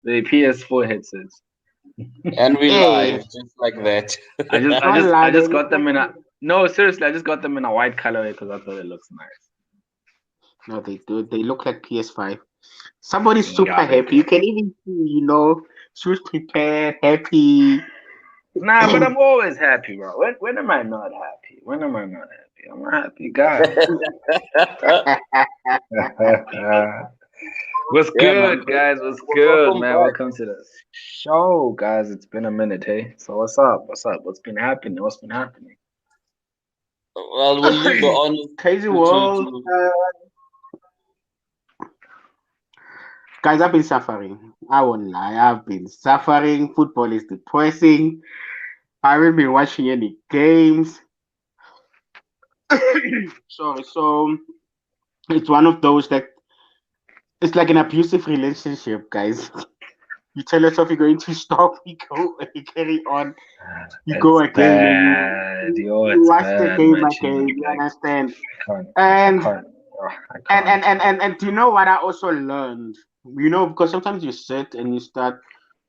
the PS4 headsets. And we Hey, live just like that. don't lie. I They just look got like them in a no, seriously, I just got them in a white colorway because I thought it looks nice. no, they do. They look like PS5. Somebody's super Yeah, they happy. do. You can even see, shoes prepared, happy. Nah, but I'm always happy, bro. When am I not happy? When am I not happy? I'm a happy guy. What's Yeah, man. good, guys? What's good, Welcome man? back. Welcome to the show, guys. It's been a minute, hey. So what's up? What's up? What's been happening? What's been happening? Well, we'll leave the honors Crazy to, world. to Guys, I've been suffering. I won't lie. I've been suffering. Football is depressing. I haven't been watching any games. Sorry. So it's one of those that it's like an abusive relationship, guys. You tell yourself you're going to stop, you go, you carry on, you go It's again, and bad, yo. you It's watch the bad, game my again. G. You Like understand? I can't, I And can't, I and can't. and and and, and do you know what I also learned? Because sometimes you sit and you start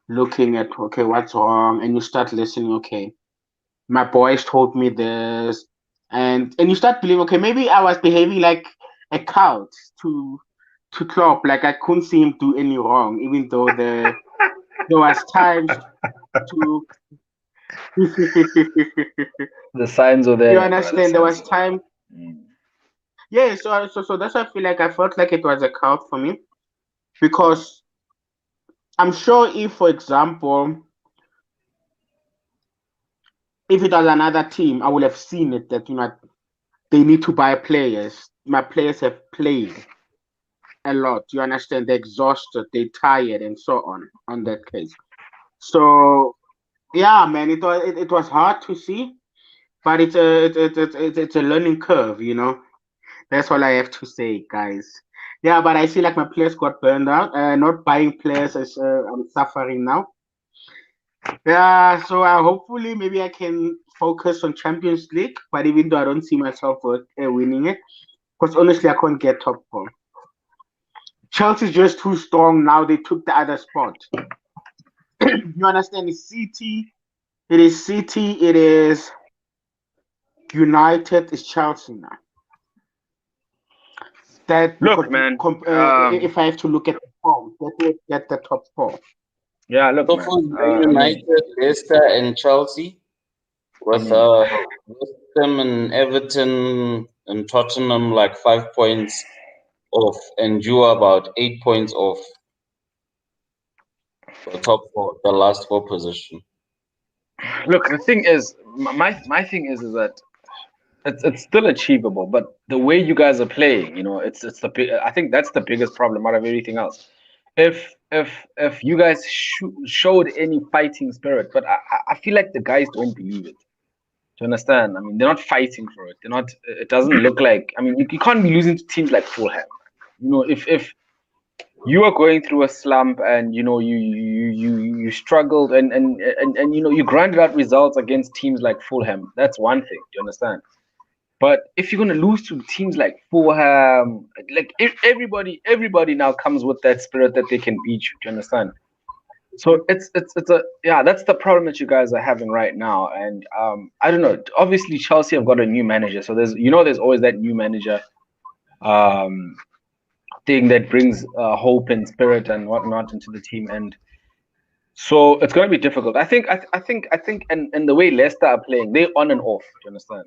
looking at okay, what's wrong, and you start listening. Okay, my boys told me this, and you start believing. Okay, maybe I was behaving like a coward to Klopp. Like I couldn't see him do any wrong, even though there was times to. The signs are You there, bro. The understand? There signs was are there. time. Mm. Yeah, so that's why I feel like I felt like it was a coward for me because I'm sure if, for example, if it was another team, I would have seen it that they need to buy players. My players have played a lot. You understand? They're exhausted, they're tired, and so on that case. So yeah, man, it was hard to see, but it's a learning curve. That's all I have to say, guys. Yeah, but I feel like my players got burned out. Not buying players is I'm suffering now. Yeah, so hopefully maybe I can focus on Champions League, but even though I don't see myself winning it, because honestly I can't get top four. Chelsea's just too strong now. They took the other spot. You understand? It's City. It is City. It is United. It's Chelsea now. That Look, man. if I have to look at the form, that will get the top four. Yeah, look, so man. for Man I mean, United, Leicester, and Chelsea, I with mean, West Ham and Everton and Tottenham like 5 points off, and you are about 8 points off the top four, the last four position. look. The thing is, my thing is that it's still achievable, but the way you guys are playing, it's the big. I think that's the biggest problem out of everything else. If you guys showed any fighting spirit, but I feel like the guys don't believe it. Do you understand? I mean, they're not fighting for it. They're not. It doesn't look like. I mean, you can't be losing to teams like Fulham. If you are going through a slump and you struggled and you grinded out results against teams like Fulham, that's one thing. Do you understand? But if you're gonna lose to teams like Fulham, like everybody now comes with that spirit that they can beat you. Do you understand? So it's a yeah, that's the problem that you guys are having right now. And I don't know. Obviously, Chelsea have got a new manager, so there's always that new manager um thing that brings hope and spirit and whatnot into the team. And so it's gonna be difficult. I think, and the way Leicester are playing, they on and off. Do you understand?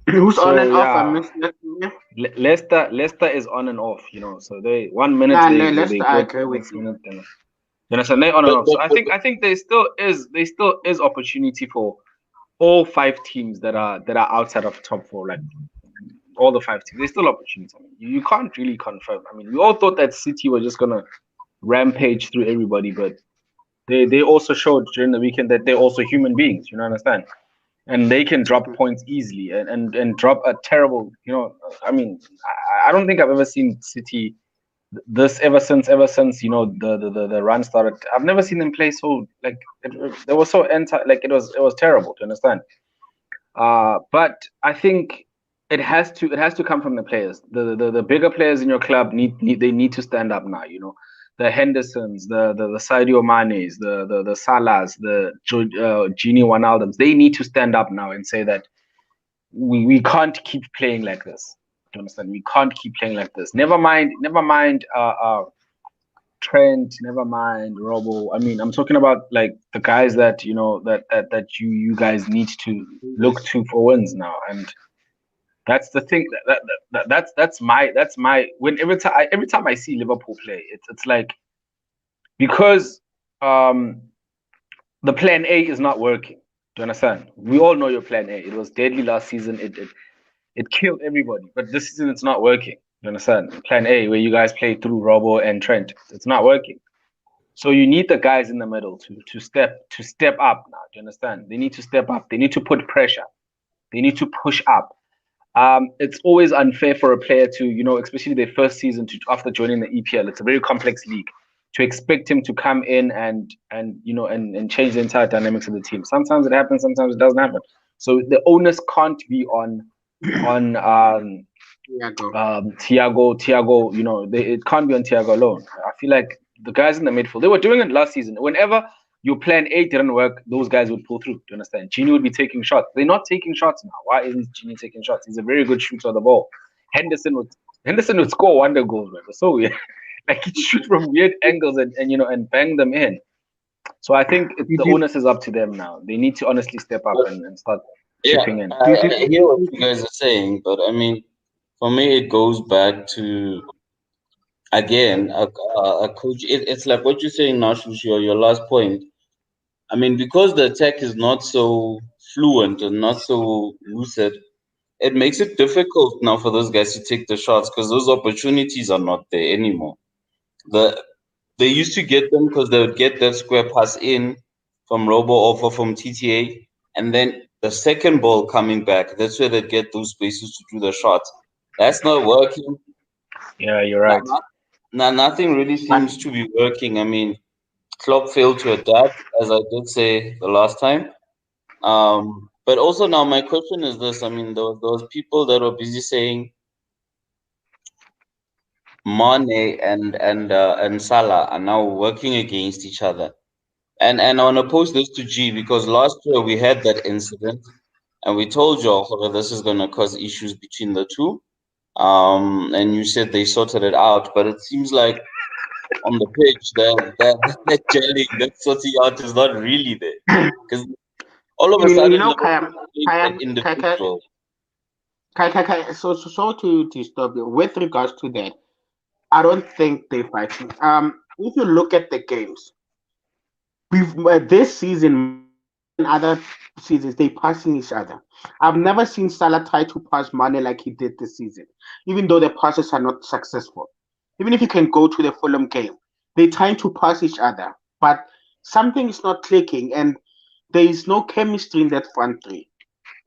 Who's on and So off? I yeah, missed that. Leicester is on and off. So they 1 minute Nah, they Leicester, I good, agree with next you. minute then. You understand? They on and But, off. but, So I but, think I think there still is opportunity for all five teams that are outside of top four. Like all the five teams, there's still opportunity. I mean, you can't really confirm. I mean, we all thought that City were just gonna rampage through everybody, but they also showed during the weekend that they're also human beings. You know, understand? And they can drop points easily and drop a terrible. I mean, I don't think I've ever seen City this ever since the run started. I've never seen them play so like they were so anti like it was terrible to understand. But I think it has to come from the players. The bigger players in your club need to stand up now. The Hendersons, the Sadio Manes, the Salahs, the Gini Wijnaldums. They need to stand up now and say that we can't keep playing like this. Do you understand? We can't keep playing like this. Never mind. Trent, never mind Robo. I mean, I'm talking about like the guys that that you guys need to look to for wins now, and that's the thing. That's my when every time I see Liverpool play, it's like because um the plan A is not working. Do you understand? We all know your plan A. It was deadly last season. It killed everybody, but this season it's not working. You understand? Plan A, where you guys play through Robo and Trent, it's not working. So you need the guys in the middle to step up now. Do you understand? They need to step up. They need to put pressure. They need to push up. It's always unfair for a player to, especially their first season after joining the EPL. It's a very complex league. To expect him to come in and change the entire dynamics of the team. Sometimes it happens, sometimes it doesn't happen. So the onus can't be on Thiago. It can't be on Thiago alone. I feel like the guys in the midfield, they were doing it last season. Whenever your plan A didn't work, those guys would pull through. Do you understand? Gini would be taking shots. They're not taking shots now. Why isn't Gini taking shots? He's a very good shooter of the ball. Henderson would score wonder goals, man. So weird. Like he'd shoot from weird angles and bang them in. So I think the onus is up to them now. They need to honestly step up and start chipping in. I hear what you guys are saying, but I mean, for me, it goes back to again a coach. It's like what you're saying now, Shushi, your last point. I mean, because the attack is not so fluent and not so lucid, it makes it difficult now for those guys to take the shots because those opportunities are not there anymore. The They used to get them because they would get that square pass in from Robo or from TTA, and then the second ball coming back. That's where they'd get those spaces to do the shots. That's not working. Yeah, you're right. Now, nothing really seems to be working. I mean, Klopp failed to adapt, as I did say the last time. But also now my question is this: I mean, those people that were busy saying Mane and Salah are now working against each other. And I want to post this to G because last year we had that incident and we told you that this is going to cause issues between the two. And you said they sorted it out, but it seems like on the pitch that gelling, that sorting out is not really there because all of a sudden individual. So to stop you with regards to that, I don't think they fight. If you look at the games, this season and other seasons, they passing each other. I've never seen Salah try to pass Mane like he did this season, even though the passes are not successful. Even if you can go to the Fulham game, they're trying to pass each other, but something is not clicking, and there is no chemistry in that front three.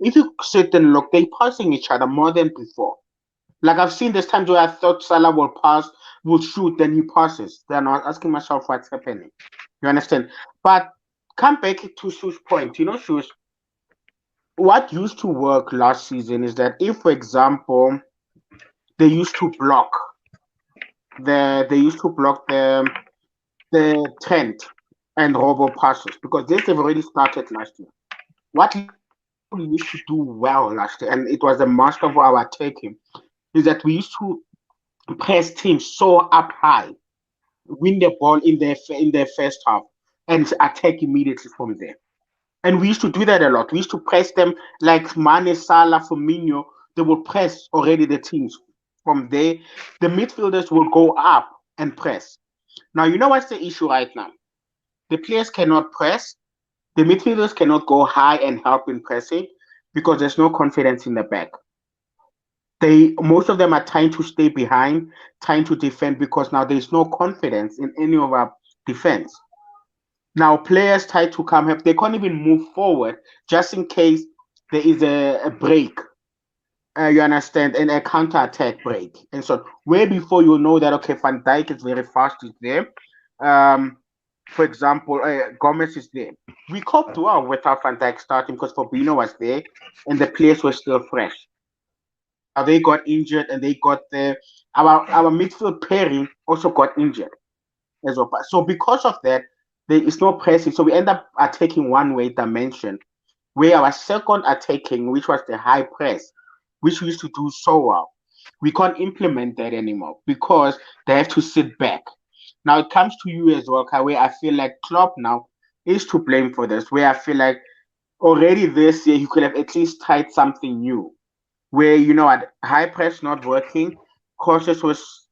If you sit and look, they're passing each other more than before. Like I've seen this times where I thought Salah will shoot, then he passes. Then I was asking myself what's happening. You understand? But come back to Shu's point. Shu's, what used to work last season is that if, for example, they used to block the Trent and Robo passes because this they've already started last year. What we used to do well last year, and it was the master of our attacking, is that we used to press teams so up high, win the ball in their first half, and attack immediately from there. And we used to do that a lot. We used to press them like Mane, Salah, Firmino. They would press already the teams. From there, the midfielders will go up and press. Now, you know what's the issue right now? The players cannot press. The midfielders cannot go high and help in pressing because there's no confidence in the back. Most of them are trying to stay behind, trying to defend because now there's no confidence in any of our defense. Now players try to come up, they can't even move forward just in case there is a break. You understand, and a counter-attack break. And so way before you know that okay, Van Dijk is very fast, is there. For example, Gomez is there. We coped well without Van Dijk starting because Fabinho was there and the players were still fresh. They got injured, and they got our midfield pairing also got injured as well. So because of that, there is no pressing. So we end up attacking one way dimension, where our second attacking, which was the high press, which we used to do so well, we can't implement that anymore because they have to sit back. Now it comes to you as well, Kai, where I feel like Klopp now is to blame for this. Where I feel like already this year he could have at least tried something new. Where at high press not working, cautious was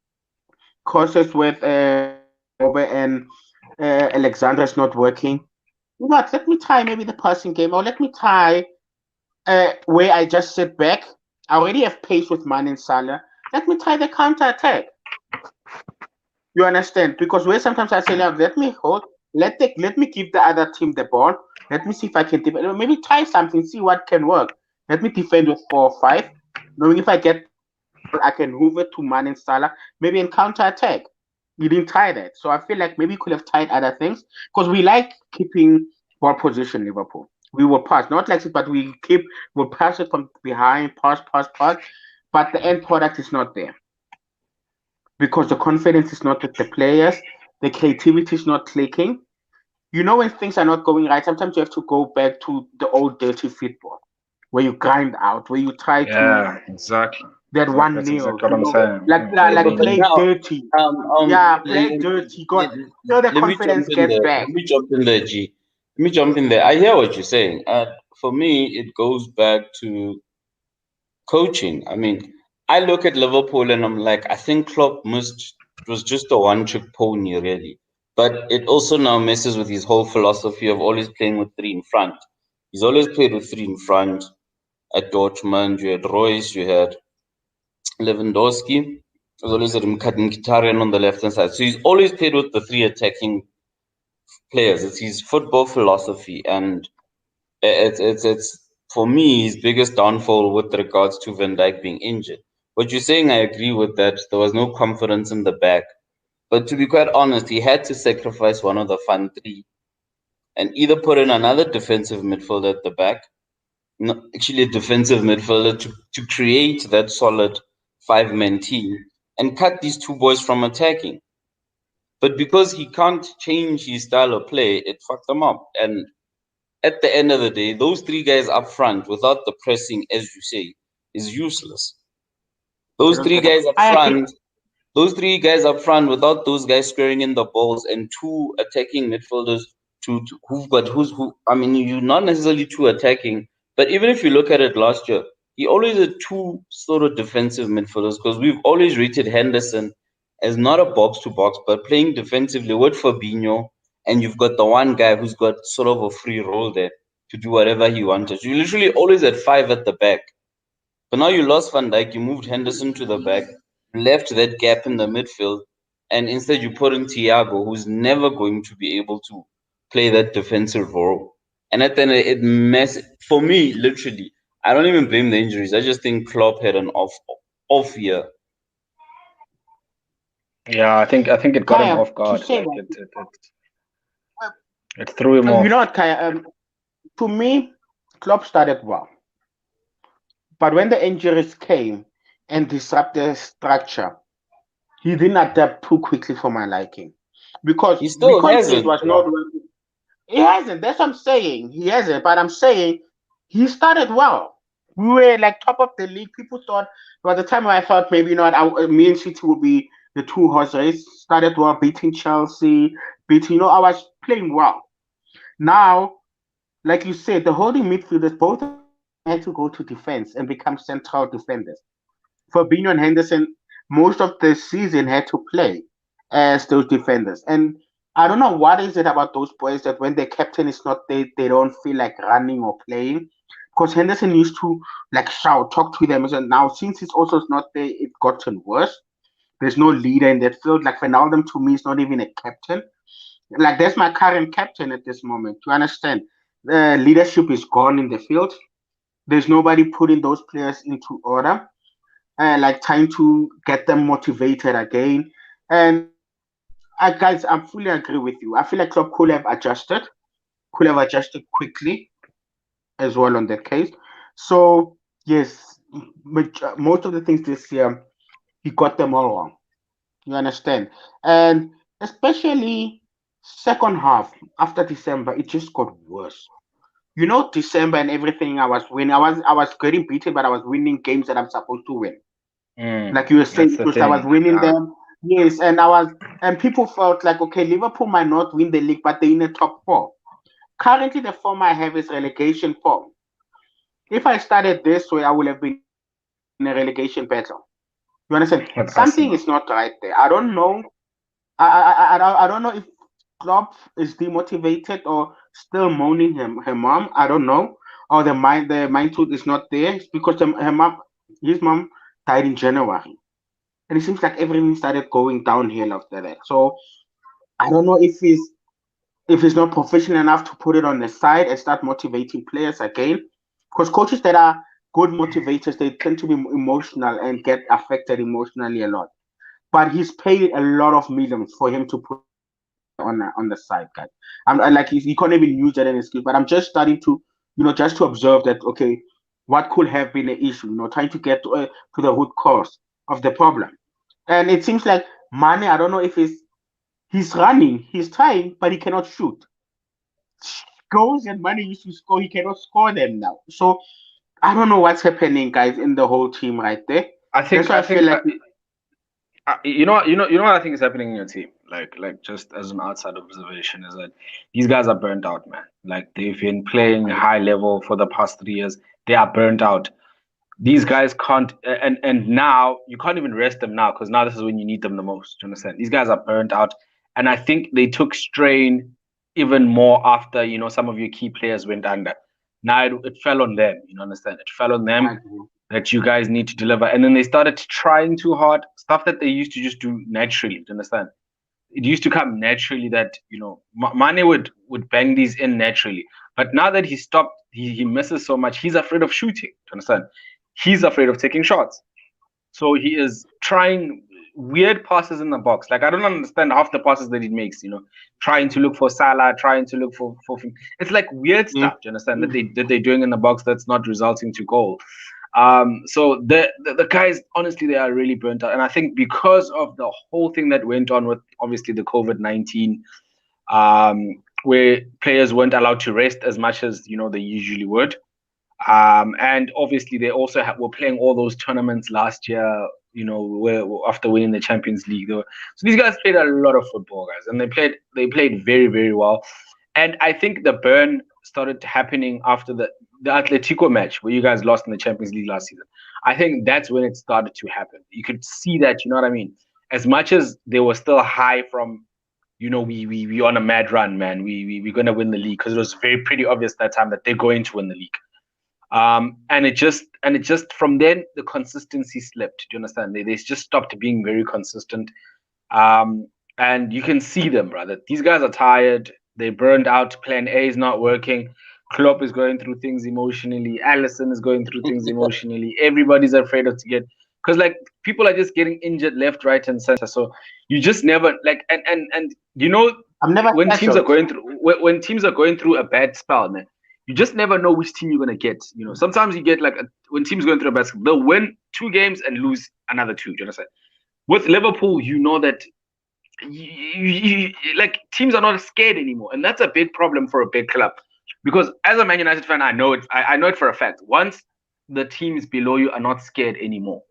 cautious with Robert and Alexandra's not working. You know what? Let me try maybe the passing game, or let me try where I just sit back. I already have pace with Man and Salah. Let me try the counter attack. You understand? Because where sometimes I say, now let me hold, let me give the other team the ball. Let me see if I can defend. Maybe try something, see what can work. Let me defend with 4 or 5. Knowing if I get the ball, I can move it to Man and Salah, maybe in counter attack. You didn't try that. So I feel like maybe you could have tried other things. Because we like keeping ball position, Liverpool. We will pass, not like it, but we'll pass it from behind, pass. But the end product is not there because the confidence is not with the players, the creativity is not clicking. When things are not going right, sometimes you have to go back to the old dirty football where you grind out, where you try to Yeah, exactly. that Exactly. one That's nil, exactly what I'm saying. like Yeah, like, we like But play need. now, dirty. Yeah, play dirty. God, the let me jump confidence in gets there. back. Let me jump in there, G. Let me jump in there. I hear what you're saying. For me, it goes back to coaching. I mean, I look at Liverpool and I'm like, I think Klopp must was just a one-trick pony, really. But it also now messes with his whole philosophy of always playing with three in front. He's always played with three in front. At Dortmund, you had Royce, you had Lewandowski, as well as Mkhitaryan on the left hand side. So he's always played with the three attacking players. It's his football philosophy, and it's for me his biggest downfall with regards to Van Dijk being injured. What you're saying, I agree with that. There was no confidence in the back, but to be quite honest, he had to sacrifice one of the front three and either put in another defensive midfielder at the back, no, actually a defensive midfielder to create that solid five-man team and cut these two boys from attacking. But because he can't change his style of play, it fucked them up. And at the end of the day, those three guys up front without the pressing, as you say, is useless. Those three guys up I agree. front, those three guys up front, without those guys squaring in the balls and two attacking midfielders who I mean, you're not necessarily two attacking, but even if you look at it last year, he always had two sort of defensive midfielders because we've always rated Henderson as not a box to box, but playing defensively with Fabinho, and you've got the one guy who's got sort of a free role there to do whatever he wanted. You literally always had five at the back. But now you lost Van Dijk, you moved Henderson to the back, left that gap in the midfield, and instead you put in Thiago, who's never going to be able to play that defensive role. And at the end, it mess for me, literally. I don't even blame the injuries. I just think Klopp had an off year. Yeah, I think it got him Kaya, off to guard. say Like that, uh, it threw him you know off. what, Kaya? To me, Klopp started well, but when the injuries came and disrupted the structure, he didn't adapt too quickly for my liking. Because He we still can't say it hasn't, was not bro. working. He hasn't. That's what I'm saying. He hasn't. But I'm saying he started well. We were like top of the league. People thought by the time I thought maybe not, me and City would be the two horse race. Started well, beating Chelsea, beating. I was playing well. Now, like you said, the holding midfielders, both of them had to go to defense and become central defenders. Fabinho and Henderson, most of the season had to play as those defenders. And I don't know what is it about those boys that when their captain is not there, they don't feel like running or playing. Because Henderson used to like shout, talk to them. And now since it's also not there, it's gotten worse. There's no leader in that field. Like Ronaldo to me is not even a captain. Like that's my current captain at this moment. To understand, the leadership is gone in the field. There's nobody putting those players into order, like trying to get them motivated again. And guys, I fully agree with you. I feel like Klopp could have adjusted quickly as well on that case. So yes, most of the things this year, he got them all wrong. You understand? And especially second half after December, it just got worse. You know, December and everything, I was winning. I was getting beaten, but I was winning games that I'm supposed to win. Like you were saying, That's the because I was thing. winning them. Yes, and people felt like, okay, Liverpool might not win the league, but they're in the top four. Currently, the form I have is relegation form. If I started this way, I would have been in a relegation battle. You understand? Something is That's not right Arsenal. there. I don't know. I don't know if Klopp is demotivated or still moaning her mom. I don't know. Or the mind truth is not there. It's because his mom died in January. And it seems like everything started going downhill after that. So I don't know if he's not professional enough to put it on the side and start motivating players again. Because coaches that are good motivators, they tend to be emotional and get affected emotionally a lot. But he's paid a lot of millions for him to put a player on the side, guys. I like he can't even use that as an excuse. But I'm just starting to, just to observe that. Okay, what could have been the issue? Trying to get to the root cause of the problem. And it seems like Mane. I don't know if he's running, he's trying, but he cannot shoot. Goals and Mane used to score, he cannot score them now. So I don't know what's happening, guys, in the whole team right there. I That's think why I I feel think like you know what I think is happening in your team. Like just as an outside observation is that these guys are burnt out, man. Like they've been playing high level for the past 3 years. They are burnt out. These guys can't, and now you can't even rest them now because now this is when you need them the most. Do you understand? These guys are burnt out, and I think they took strain even more after some of your key players went under. Now it fell on them. You know, understand? It fell on I them agree. that you guys need to deliver, and then they started trying too hard, stuff that they used to just do naturally. Do you understand? It used to come naturally that Mane would bang these in naturally, but now that he stopped, he misses so much. He's afraid of shooting. Do you understand? He's afraid of taking shots. So he is trying weird passes in the box. Like I don't understand half the passes that he makes. Trying to look for Salah, trying to look for. It's like weird Yeah. stuff. Do you understand that they're doing in the box that's not resulting to goal. So the guys, honestly, they are really burnt out, and I think because of the whole thing that went on with obviously the COVID-19, where players weren't allowed to rest as much as they usually would. And obviously they also were playing all those tournaments last year, where after winning the Champions League. So these guys played a lot of football, guys, and they played very, very well. And I think the burn started happening after the Atletico match where you guys lost in the Champions League last season. I think that's when it started to happen. You could see that, you know what I mean? As much as they were still high from, we on a mad run, man. We're gonna win the league because it was very pretty obvious that time that they're going to win the league. And it just from then the consistency slipped. Do you understand? They just stopped being very consistent. And you can see them, brother. These guys are tired. They burned out. Plan A is not working. Klopp is going through things emotionally. Allison is going through things emotionally. Everybody's afraid of to get because like people are just getting injured left, right, and center. So you just never like and I'm never when teams are settled. going through when teams are going through a bad spell, man, you just never know which team you're gonna get. Sometimes you get like when teams going through a bad spell, they'll win 2 games and lose another two. Do you understand? With Liverpool, you know that like teams are not scared anymore, and that's a big problem for a big club. Because as a Man United fan, I know it. I know it for a fact. Once the teams below you are not scared anymore,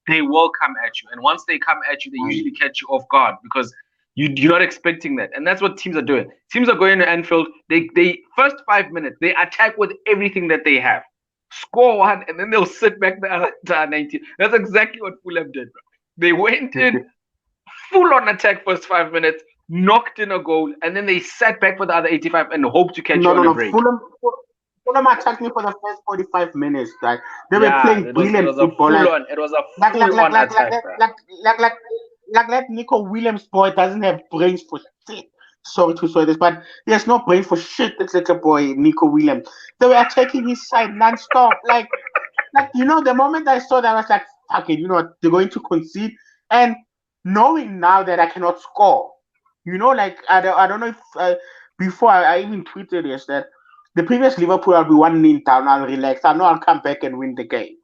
they will come at you. And once they come at you, they usually catch you off guard because you're not expecting that. And that's what teams are doing. Teams are going to Anfield. They first 5 minutes they attack with everything that they have, score one, and then they'll sit back the other 90. That's exactly what Fulham did. Bro. They went in full on attack first 5 minutes, knocked in a goal, and then they sat back for the other 85 and hoped to catch No, you no, on a no. break. Fulham attacked me for the first 45 minutes. Like they were Yeah, playing it brilliant was a football. full Like on it was a like like full like on like like attack, like bro. like like like like that Nico Williams boy doesn't have brains for shit. Sorry to say this, but he has no brain for shit. This little boy, Nico Williams. They were attacking his side non-stop. Like the moment I saw that, I was like, fuck it, they're going to concede. And knowing now that I cannot score, like I don't know if before I even tweeted this that the previous Liverpool I'll be 1-0 down, I'll relax. I know I'll come back and win the game.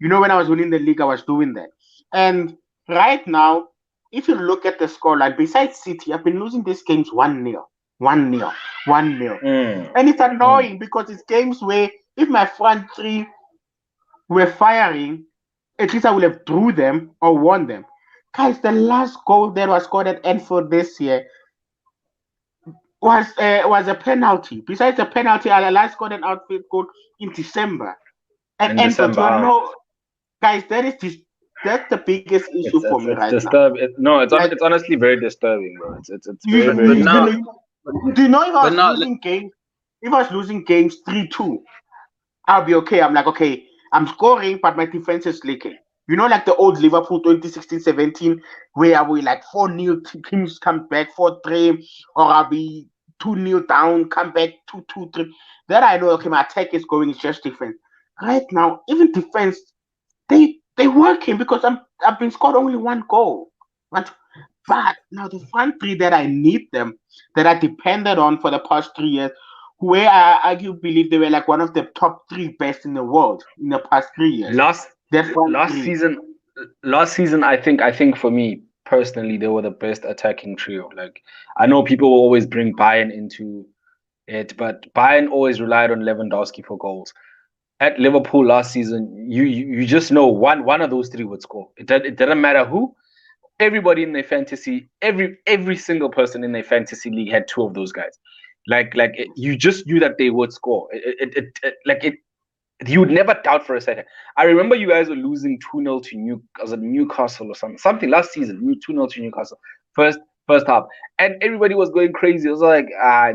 When I was winning the league, I was doing that. And right now, if you look at the scoreline, besides City, I've been losing these games 1-0, 1-0, 1-0. And it's annoying because it's games where if my front three were firing, at least I would have drew them or won them. Guys, the last goal that was scored at Anfield this year was a penalty. Besides the penalty, I last scored an outfield goal in December. At In Anfield, December. guys, that's the biggest issue for me It's right disturbing. No, it's Like, it's honestly very disturbing, bro. It's now. very But very now, Do you know if I but was now, losing games, if I was losing games 3-2, I'll be okay. I'm like, okay, I'm scoring, but my defense is leaking. Like the old Liverpool 2016-17, where we like 4-0 teams come back 4-3, or I'll be 2-0 down, come back 2-2-3. Then I know, okay, my attack is going, it's just defense. Right now, even defense, they working because I've been scored only one goal. But now the front three that I need them, that I depended on for the past 3 years, where I argue believe they were like one of the top three best in the world in the past 3 years. last That front last three. season I think for me personally they were the best attacking trio. Like I know people will always bring Bayern into it, but Bayern always relied on Lewandowski for goals. At Liverpool last season, you just know one of those three would score. It didn't matter who. Everybody in their fantasy, every single person in their fantasy league had two of those guys. You just knew that they would score. You would never doubt for a second. I remember you guys were losing 2-0 to Newcastle or something last season. 2-0 to Newcastle. First half. And everybody was going crazy. It was like, I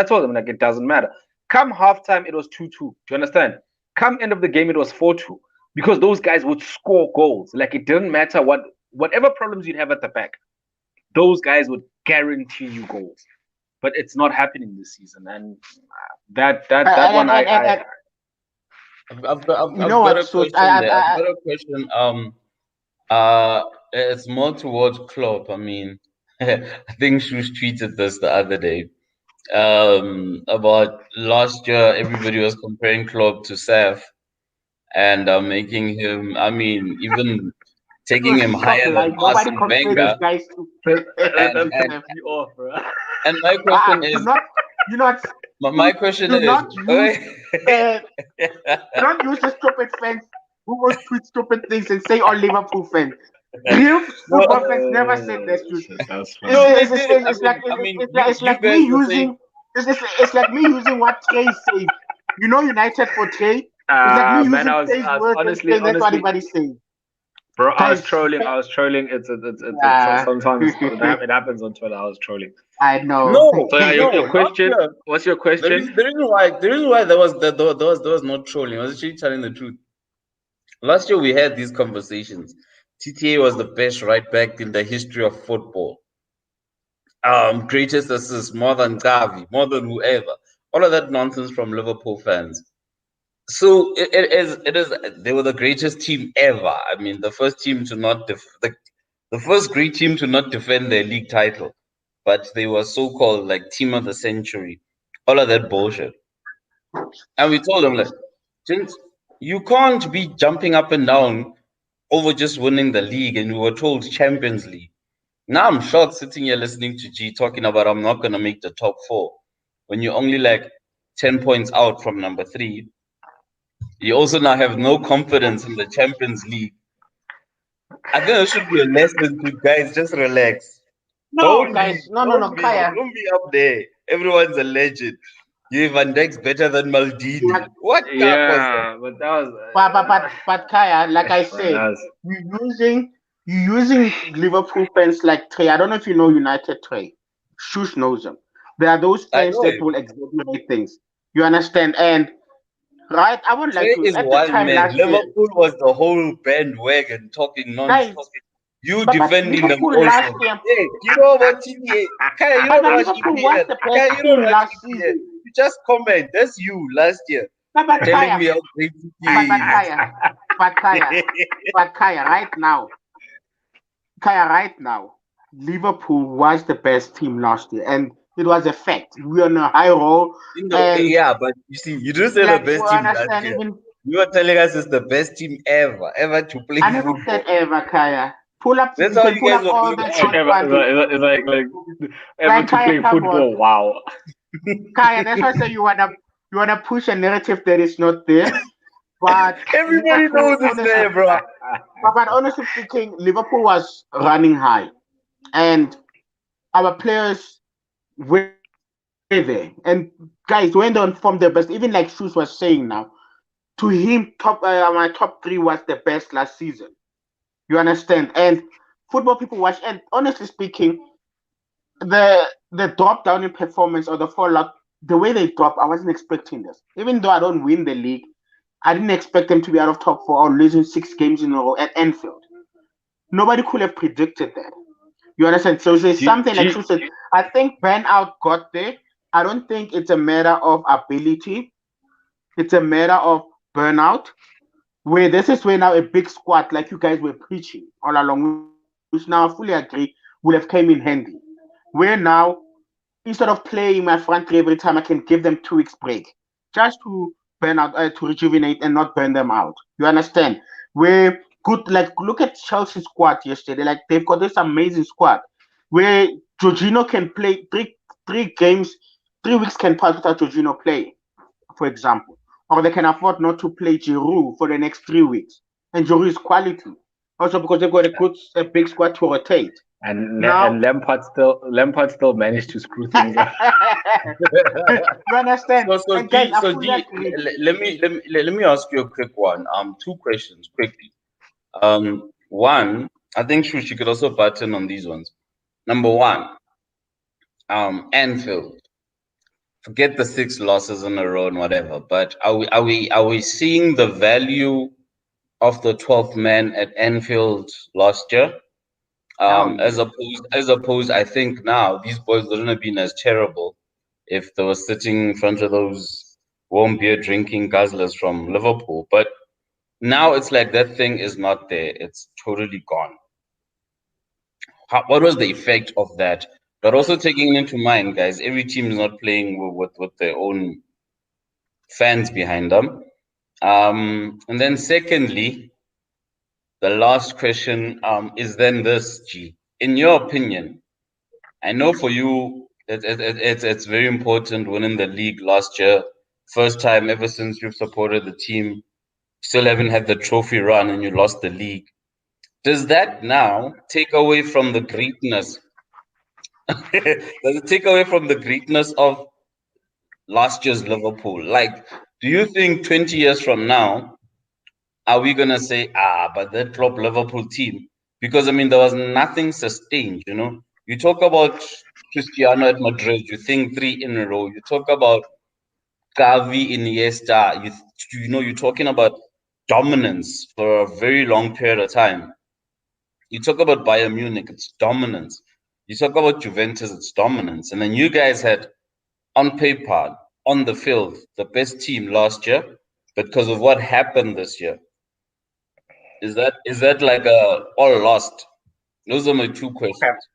told them like it doesn't matter. Come halftime, it was 2-2. Do you understand? Come end of the game, it was 4-2. Because those guys would score goals. Like it didn't matter whatever problems you'd have at the back, those guys would guarantee you goals. But it's not happening this season. And that one I've got what? a So question there. I've got a question. It's more towards Klopp. I mean, I think Shush tweeted this the other day. About last year, everybody was comparing Klopp to Saf and making him. I mean, even taking him higher than nobody Arsene compares Wenger. these guys to. And my question is, my question do is, not use don't use the stupid fans who will tweet stupid things and say all Liverpool fans. Real football fans never said this. no, they did. It's You like guys me were saying. using it's like me using what Trey said. United for Trey. It's like me man, using I was Trey's words and honestly, saying that's what everybody's saying. bro, I was Guys, trolling. It's sometimes it happens on Twitter. I was trolling. I know. No, So no, your last question? year. What's your question? The reason why there was no trolling. I was actually telling the truth. Last year we had these conversations. TTA was the best right back in the history of football. Greatest assist, more than Gavi, more than whoever. All of that nonsense from Liverpool fans. So it is. They were the greatest team ever. I mean, the first team to not the first great team to not defend their league title, but they were so-called like team of the century. All of that bullshit. And we told them like, since you can't be jumping up and down over just winning the league, and we were told Champions League. Now I'm shocked sitting here listening to G talking about I'm not gonna make the top four when you're only like 10 points out from number 3. You also now have no confidence in the Champions League. I think it should be a lesson to guys. Just relax. No, guys, no, Kaya. Don't be up there. Everyone's a legend. Yeah, Van Dijk's better than Maldini. What crap was that? Yeah, but that was. But Kaya, like I said, you're using Liverpool fans like Trey. I don't know if you know United Trey. Shush knows them. There are those I fans know that it. will exaggerate things. You understand? And right, I would like Trey to is at the one time man. last year, Liverpool was the whole bandwagon talking guys. nonsense. You But defending them Liverpool last also. year, Hey, you don't watch EPA. Kaya, you don't but watch Liverpool was EPL. the Kaya, best you don't team watch last EPL. season. You just comment. That's you last year. But Telling Kaya, me how great but EPA Kaya, but Kaya, right now, Liverpool was the best team last year, and it was a fact. We are on a high roll, and Yeah, but you see, you didn't say the like you best team last understand, year. You are telling us it's the best team ever to play I never football. said ever, Kaya. Pull up. That's You how can you pull guys up were all built the up. short quantities. Like ever Like to Kaya, play come on, football. Wow. Kaya. That's why I say you wanna push a narrative that is not there. But Everybody Liverpool, knows it's honestly, there, bro. but honestly speaking, Liverpool was running high, and our players were there. And guys went on from their best. Even like Shoes was saying now, to him, my top three was the best last season. You understand? And football people watch. And honestly speaking, the drop down in performance or the fallout, the way they dropped, I wasn't expecting this. Even though I don't win the league, I didn't expect them to be out of top four or losing 6 games in a row at Anfield. Nobody could have predicted that. You understand? So there's G, something like G, Shu said. I think burnout got there. I don't think it's a matter of ability. It's a matter of burnout. Where this is where now a big squad like you guys were preaching all along, which now I fully agree would have came in handy. Where now instead of playing my front three every time, I can give them 2 weeks break just to burn out, to rejuvenate and not burn them out. You understand? Where good, like look at Chelsea squad yesterday. Like they've got this amazing squad where Jorginho can play three games, 3 weeks can pass without Jorginho playing, for example, or they can afford not to play Giroud for the next 3 weeks. And Giroud is quality. Also because they've got a big squad to rotate. and Now Lampard still managed to screw things up. you understand? And guys, I So fully G, agree. let me ask you a quick one. Two questions quickly. One, I think she could also button on these ones. Number one, Anfield. Forget the 6 losses in a row and whatever, but are we seeing the value of the 12th man at Anfield last year? Hell As yeah. opposed, I think now these boys wouldn't have been as terrible if they were sitting in front of those warm beer drinking guzzlers from Liverpool. But now it's like that thing is not there; it's totally gone. What was the effect of that? But also taking into mind, guys, every team is not playing with their own fans behind them. And then secondly, the last question is then this, G. In your opinion, I know for you, it's very important winning the league last year. First time ever since you've supported the team. Still haven't had the trophy run and you lost the league. Does that now take away from the greatness? Does it take away from the greatness of last year's Liverpool? Like, do you think 20 years from now, are we gonna say, but that Klopp Liverpool team? Because I mean, there was nothing sustained. You talk about Cristiano at Madrid, you think 3 in a row. You talk about Gavi, Iniesta. You're talking about dominance for a very long period of time. You talk about Bayern Munich, it's dominance. You talk about Juventus, it's dominance. And then you guys had on paper, on the field, the best team last year, but because of what happened this year, is that like a all lost? Those are my two Okay. questions.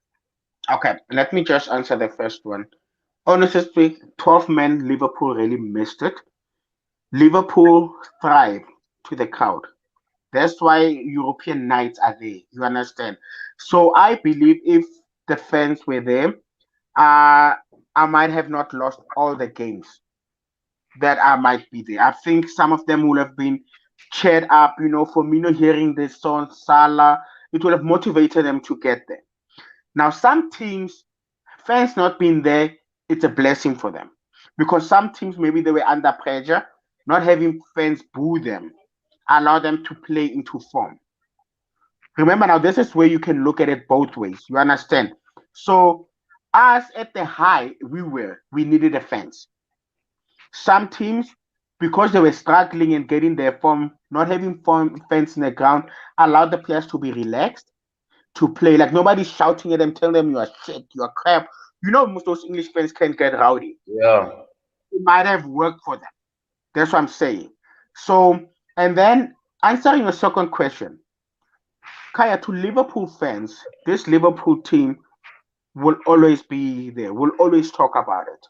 Okay. Let me just answer the first one. Honestly speaking, 12 men Liverpool really missed it. Liverpool thrive to the crowd. That's why European nights are there. You understand? So I believe if the fans were there, I might have not lost all the games that I might be there. I think some of them would have been cheered up, for me not hearing the song Salah. It would have motivated them to get there. Now, some teams, fans not being there, it's a blessing for them. Because some teams, maybe they were under pressure, not having fans boo them, allow them to play into form. Remember now, this is where you can look at it both ways. You understand? So, us at the high, we needed a fence. Some teams, because they were struggling and getting their form, not having form fence in the ground, allowed the players to be relaxed, to play. Like nobody's shouting at them, telling them you are shit, you are crap. Most those English fans can get rowdy. Yeah. It might have worked for them. That's what I'm saying. So, and then answering your second question, Kaya, to Liverpool fans, this Liverpool team will always be there. We'll always talk about it.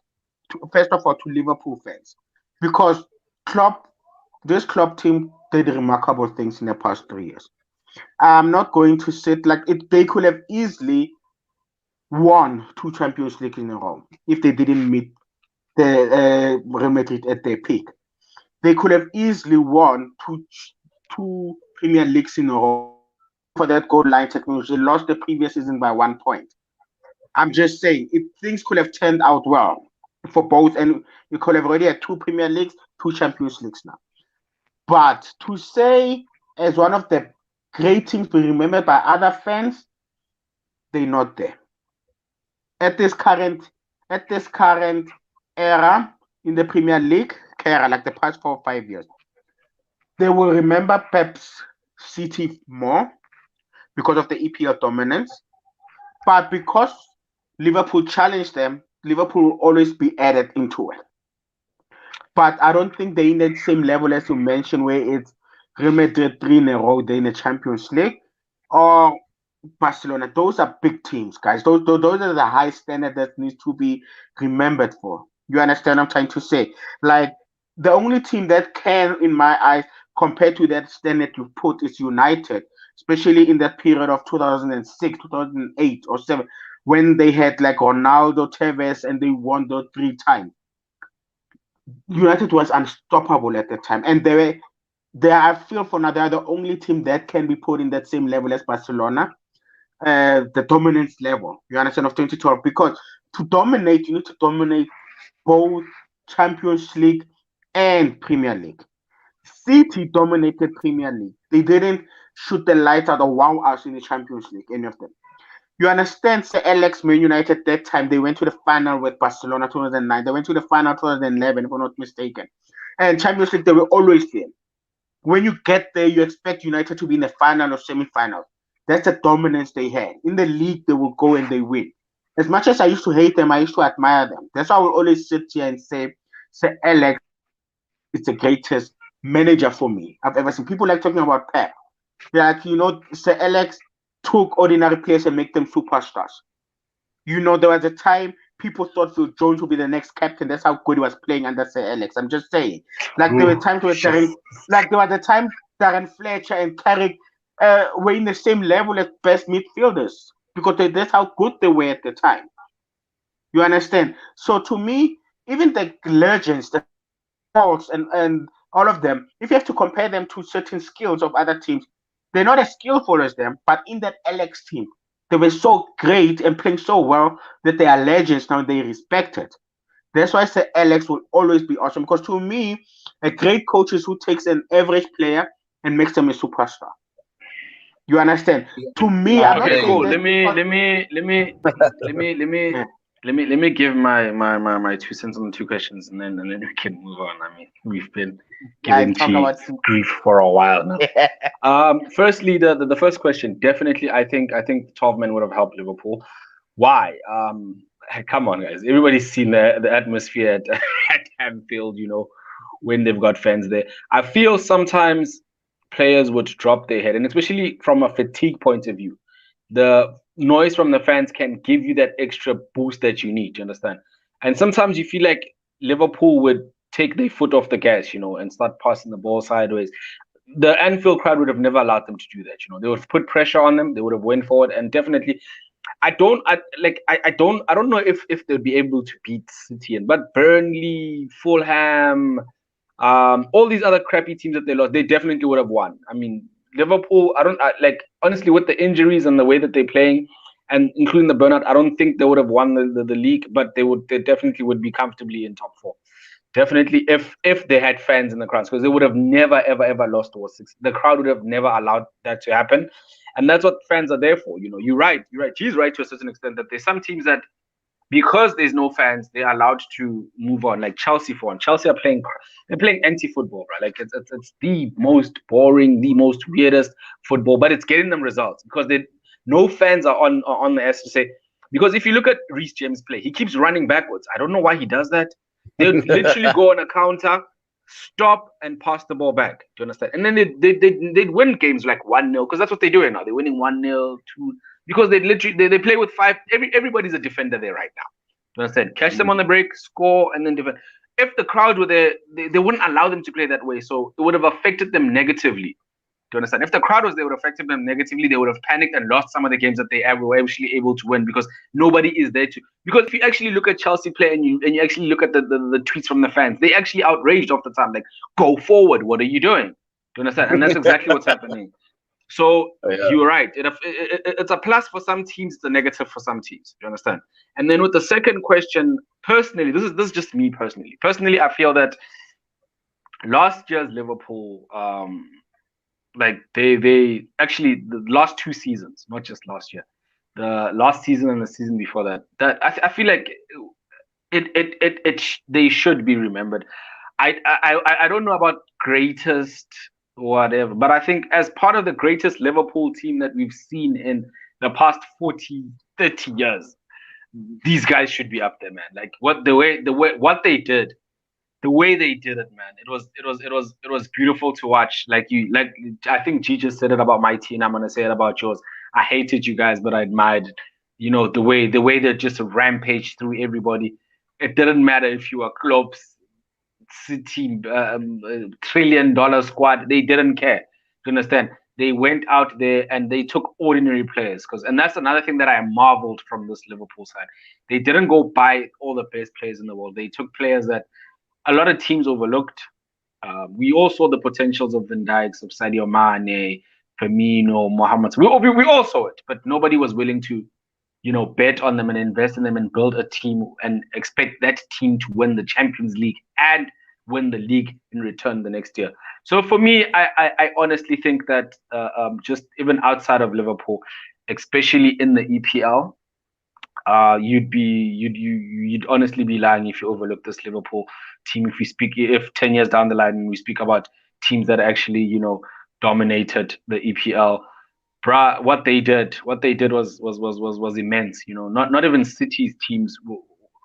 First of all, to Liverpool fans, because Klopp this club team did remarkable things in the past 3 years. I'm not going to sit like it. They could have easily won two Champions League in a row if they didn't meet the Real Madrid at their peak. They could have easily won two Premier Leagues in a row. For that goal line technology, they lost the previous season by 1 point. I'm just saying, if things could have turned out well for both, and you could have already had two Premier Leagues, two Champions Leagues now. But to say as one of the great teams to be remembered by other fans, they're not there. At this current era in the Premier League era, like the past 4 or 5 years, they will remember Pep's City more because of the EPL dominance, but because Liverpool challenged them, Liverpool will always be added into it. But I don't think they're in that same level as you mentioned, where it's Real Madrid 3 in a row, they're in the Champions League, or Barcelona. Those are big teams, guys. Those are the high standard that needs to be remembered for. You understand what I'm trying to say? Like the only team that can, in my eyes, compared to that standard you put is United, especially in that period of 2006, 2008, or 7, when they had like Ronaldo, Tevez, and they won those 3 times. United was unstoppable at the time, and I feel for now they're the only team that can be put in that same level as Barcelona, the dominance level. You understand of 2012, because to dominate, you need to dominate both Champions League and Premier League. City dominated Premier League. They didn't shoot the lights out or wow us in the Champions League, any of them. You understand, Sir Alex, Man United that time, they went to the final with Barcelona 2009. They went to the final 2011, if I'm not mistaken. And Champions League, they were always there. When you get there, you expect United to be in the final or semi-final. That's the dominance they had. In the league, they will go and they win. As much as I used to hate them, I used to admire them. That's why I will always sit here and say, Sir Alex is the greatest manager for me I've ever seen. People like talking about Pep. Like, Sir Alex took ordinary players and make them superstars. There was a time people thought Phil Jones would be the next captain. That's how good he was playing under Sir Alex. I'm just saying. Like there were times where there was a time Darren Fletcher and Carrick were in the same level as best midfielders because that's how good they were at the time. You understand? So to me, even the legends, the Falls and all of them, if you have to compare them to certain skills of other teams, they're not as skillful as them. But in that Alex team, they were so great and playing so well that they are legends now. They respected. That's why I say Alex will always be awesome. Because to me, a great coach is who takes an average player and makes them a superstar. You understand? To me, I'm not Okay, saying cool. that Let me give my 2 cents on the 2 questions, and then we can move on. I mean, we've been giving Chiefs grief for a while now. Firstly, the first question, definitely, I think 12 men would have helped Liverpool. Why? Come on, guys. Everybody's seen the atmosphere at Anfield. When they've got fans there. I feel sometimes players would drop their head, and especially from a fatigue point of view, the noise from the fans can give you that extra boost that you need. You understand? And sometimes you feel like Liverpool would take their foot off the gas, and start passing the ball sideways. The Anfield crowd would have never allowed them to do that. They would have put pressure on them. They would have went forward, and definitely, I don't know if they'll be able to beat City, but Burnley, Fulham, all these other crappy teams that they lost, they definitely would have won. I mean, Liverpool, honestly, with the injuries and the way that they're playing, and including the burnout, I don't think they would have won the league, but they definitely would be comfortably in top 4. Definitely, if they had fans in the crowds, because they would have never ever lost towards 6. The crowd would have never allowed that to happen, and that's what fans are there for. You're right. He's right to a certain extent that there's some teams that, because there's no fans, they're allowed to move on. Like Chelsea, for one. Chelsea they're playing anti-football, right? Like it's the most boring, the most weirdest football, but it's getting them results because no fans are on the S to say. Because if you look at Reece James play, he keeps running backwards. I don't know why he does that. They literally go on a counter, stop, and pass the ball back. Do you understand? And then they'd win games like 1-0 because that's what they're doing now. They're winning 1-0, 2, because they literally they play with 5. Everybody's a defender there right now. You understand? Catch them on the break, score, and then defend. if the crowd were there, they wouldn't allow them to play that way. So it would have affected them negatively. Do you understand? If the crowd was there, it would have affected them negatively. They would have panicked and lost some of the games that they were actually able to win because nobody is there to. Because if you actually look at Chelsea play and you actually look at the tweets from the fans, they actually outraged off the time, like, go forward, what are you doing? Do you understand? And that's exactly what's happening. So you're right. It's a plus for some teams, it's a negative for some teams. You understand? And then with the second question, personally, this is just me personally. Personally, I feel that last year's Liverpool, like they actually the last two seasons, not just last year, the last season and the season before that, I feel like they should be remembered. I don't know about greatest whatever, but I think as part of the greatest Liverpool team that we've seen in the past 40, 30 years, these guys should be up there, man. Like what they did, the way they did it, man. It was beautiful to watch. Like I think G just said it about my team. I'm gonna say it about yours. I hated you guys, but I admired it. You know, the way they just rampaged through everybody. It didn't matter if you were Klopp's City $1 trillion squad. They didn't care. Do you understand? They went out there and they took ordinary players, and that's another thing that I marveled from this Liverpool side. They didn't go buy all the best players in the world. They took players that a lot of teams overlooked. We all saw the potentials of Van Dijks, of Sadio Mane, Firmino, Mohamed. We all saw it, but nobody was willing to, bet on them and invest in them and build a team and expect that team to win the Champions League and win the league in return the next year. So for me, I honestly think that just even outside of Liverpool, especially in the EPL, you'd honestly be lying if you overlook this Liverpool team. If 10 years down the line we speak about teams that actually dominated the EPL, bruh, what they did was immense. Not even City's teams,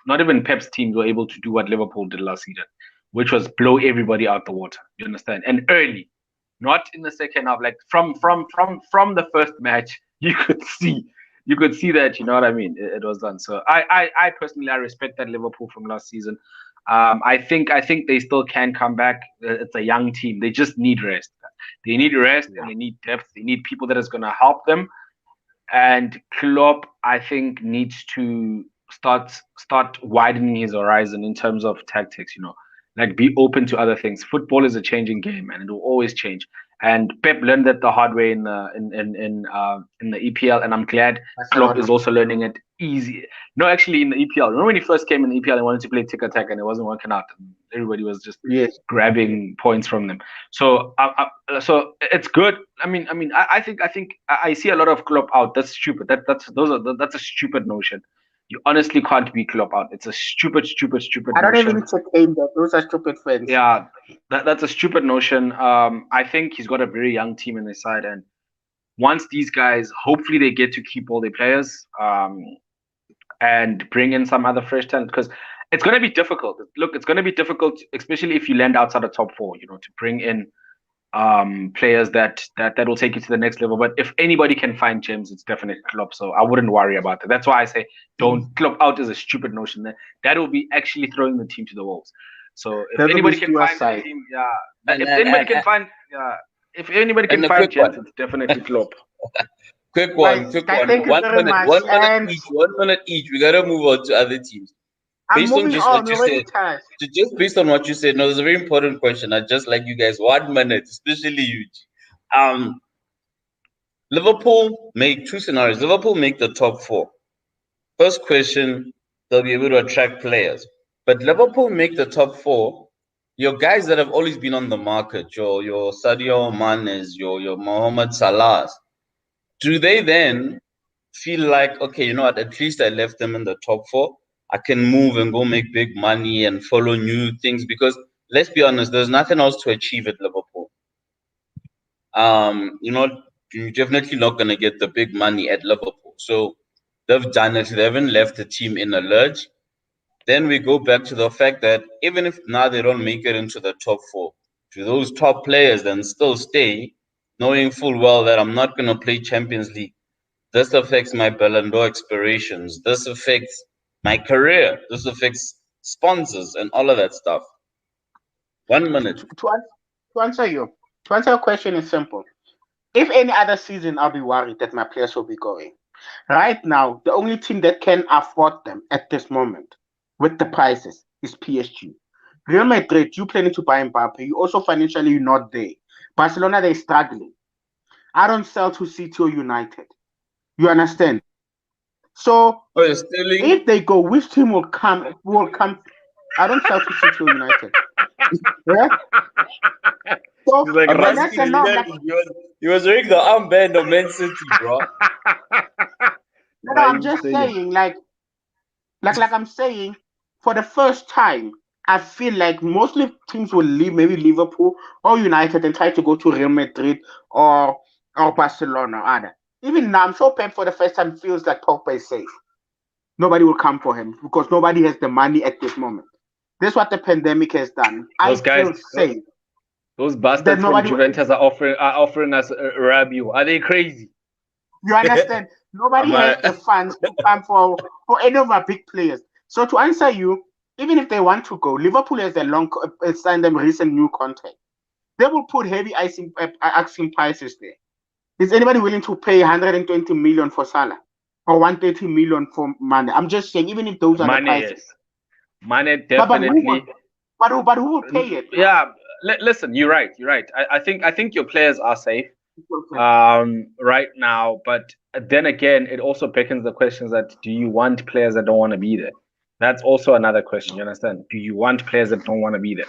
not even Pep's teams were able to do what Liverpool did last season, which was blow everybody out the water. You understand? And early, not in the second half. Like from the first match, you could see that, you know what I mean? It was done. So I personally, I respect that Liverpool from last season. I think they still can come back. It's a young team. They just need rest. They need rest and they need depth. They need people that is going to help them. And Klopp, I think, needs to start widening his horizon in terms of tactics. Like be open to other things. Football is a changing game, and it will always change. And Pep learned that the hard way in the EPL, and I'm glad Klopp is also learning it easy. No, actually, in the EPL. Remember when he first came in the EPL and wanted to play tick attack, and it wasn't working out. And everybody was just grabbing points from them. So it's good. I think I see a lot of Klopp out. That's stupid. That's a stupid notion. You honestly can't be Klopp out. It's a stupid I don't notion. even entertain that. Those are stupid friends. Yeah, that's a stupid notion. I think he's got a very young team in his side, and once these guys, hopefully, they get to keep all their players, and bring in some other fresh talent, because it's going to be difficult. Look, it's going to be difficult, especially if you land outside the top four. To bring in players that will take you to the next level. But if anybody can find gems, it's definitely Klopp. So I wouldn't worry about that. That's why I say don't. Klopp out is a stupid notion. That will be actually throwing the team to the wolves. So if anybody can find a team, if anybody can find gems, it's definitely Klopp. Quick one. 1 minute each. 1 minute each. We gotta move on to other teams. Based on just what you said, just based on what you said, no, there's a very important question. I just like you guys. 1 minute, especially you. Liverpool make two scenarios. Liverpool make the top four. First question, they'll be able to attract players. But Liverpool make the top four. Your guys that have always been on the market, your Sadio Manes, your Mohamed Salahs, do they then feel like, okay, you know what, at least I left them in the top four. I can move and go make big money and follow new things, because let's be honest, there's nothing else to achieve at Liverpool. You're definitely not going to get the big money at Liverpool. So they've done it. They haven't left the team in a lurch. Then we go back to the fact that even if now they don't make it into the top four, do those top players then still stay, knowing full well that I'm not going to play Champions League? This affects my Ballon d'Or aspirations. This affects my career. This affects sponsors, and all of that stuff. 1 minute. To answer your question is simple. If any other season, I'll be worried that my players will be going. Right now, the only team that can afford them at this moment with the prices is PSG. Real Madrid, you planning to buy Mbappe. You also financially you're not there. Barcelona, they're struggling. I don't sell to City or United. You understand? So Oh, you're stealing? if they go, which team will come? Will come? I don't sell to City or United. Yeah. So He's like, I'm and "Run, that's asking enough. him. Like, He was wearing the armband of Man City, bro. no, I'm Raheem just Sterling." saying, like I'm saying, for the first time, I feel like mostly teams will leave maybe Liverpool or United and try to go to Real Madrid or Barcelona. Other. Even now, I'm sure Pep for the first time feels like Pogba is safe. Nobody will come for him because nobody has the money at this moment. That's what the pandemic has done. I Those guys, feel safe those that bastards from nobody. Juventus are offering us Rabiot. Are they crazy? You understand? Nobody has the funds to come for any of our big players. So to answer you, even if they want to go, Liverpool has a long signed them recent new contract. They will put heavy asking prices there. Is anybody willing to pay 120 million for Salah or 130 million for Mane? I'm just saying, even if those are the Mane, prices, yes. Mane but who will, definitely. but who will pay it? Yeah, listen, you're right. You're right. I think your players are safe right now, but then again, it also beckons the questions that do you want players that don't want to be there? That's also another question. You understand? Do you want players that don't want to be there?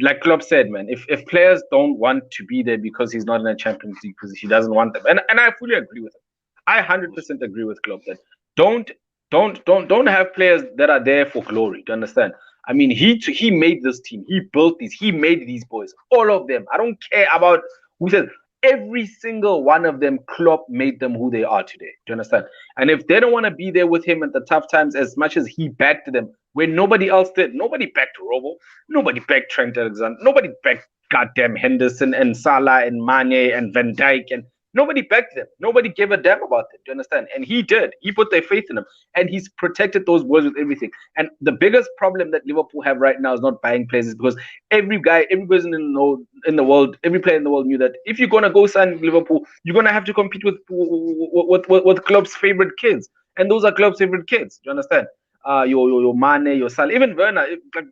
Like Klopp said, man, if players don't want to be there because he's not in a Champions League because he doesn't want them, and I fully agree with him. I 100% agree with Klopp that don't don't have players that are there for glory. Do you understand? I mean, he made this team. He built these. He made these boys. All of them. I don't care about who says every single one of them. Klopp made them who they are today. Do you understand? And if they don't want to be there with him at the tough times, as much as he backed them when nobody else did, nobody backed Robo, nobody backed Trent Alexander, nobody backed goddamn Henderson and Salah and Mane and Van Dijk and nobody backed them. Nobody gave a damn about them. Do you understand? And he did. He put their faith in him, and he's protected those boys with everything. And the biggest problem that Liverpool have right now is not buying players, is because every person in the world, every player in the world knew that if you're gonna go sign Liverpool, you're gonna have to compete with Klopp's favorite kids, and those are Klopp's favorite kids. Do you understand? Your Mane, your Salah, even Werner. Like,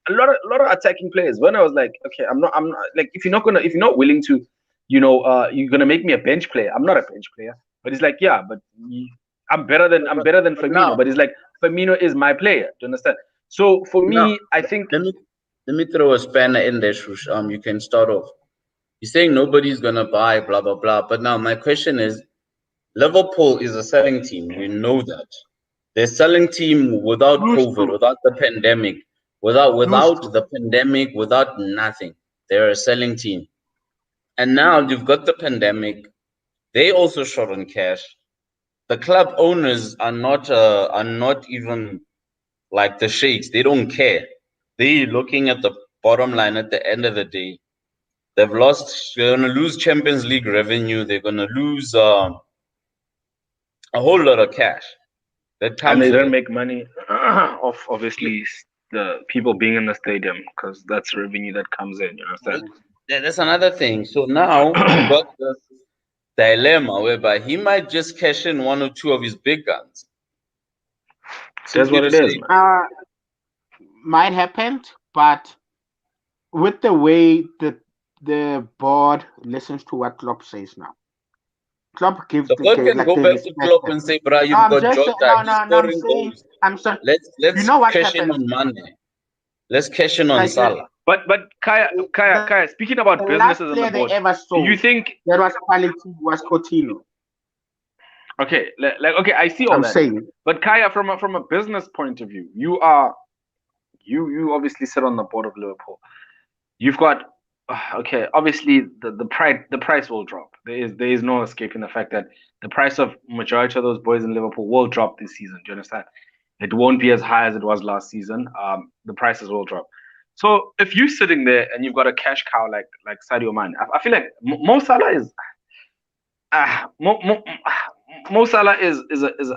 a lot of attacking players. Werner was like, okay, I'm not like if you're not willing to you're gonna make me a bench player. I'm not a bench player, but he's like, yeah, but I'm better than But Firmino. now, But he's like, Firmino is my player. Do you understand? So for now, me, I think let me throw a spanner in there, Shush. You can start off. You're saying nobody's gonna buy, blah blah blah. But now my question is, Liverpool is a selling team. We know that. They're selling team without Used COVID, to, without the pandemic, without used without to. the pandemic, without nothing. They're a selling team. And now you've got the pandemic. They also short on cash. The club owners are not even like the sheikhs. They don't care. They're looking at the bottom line at the end of the day. They've lost. They're gonna lose Champions League revenue. They're gonna lose a whole lot of cash that and comes they with don't it. make money off obviously the people being in the stadium because that's revenue that comes in. You understand? That's another thing. So now you've got this dilemma whereby he might just cash in one or two of his big guns, That's simply what to it is, say, man. Might happen, but with the way the board listens to what Klopp says now, Klopp gives the the board game can like go they back to respect Klopp them. and say, "Bruh, No, you've I'm got just saying. Jota. No, He's no, no. I'm scoring saying. goals. I'm sorry. You Let's know what cash in happens? on Mane. Let's cash in on Like Salah." But Kaya, speaking about the last businesses on the player they board, ever do you sold think that was quality was Coutinho. okay, like okay, I see all I'm that, saying. but Kaya, from a business point of view, you obviously sit on the board of Liverpool. You've got okay, obviously the price will drop. There is no escaping the fact that the price of majority of those boys in Liverpool will drop this season. Do you understand? It won't be as high as it was last season. The prices will drop. So if you're sitting there and you've got a cash cow like Sadio Mane, I feel like Mo Salah is Mo Salah is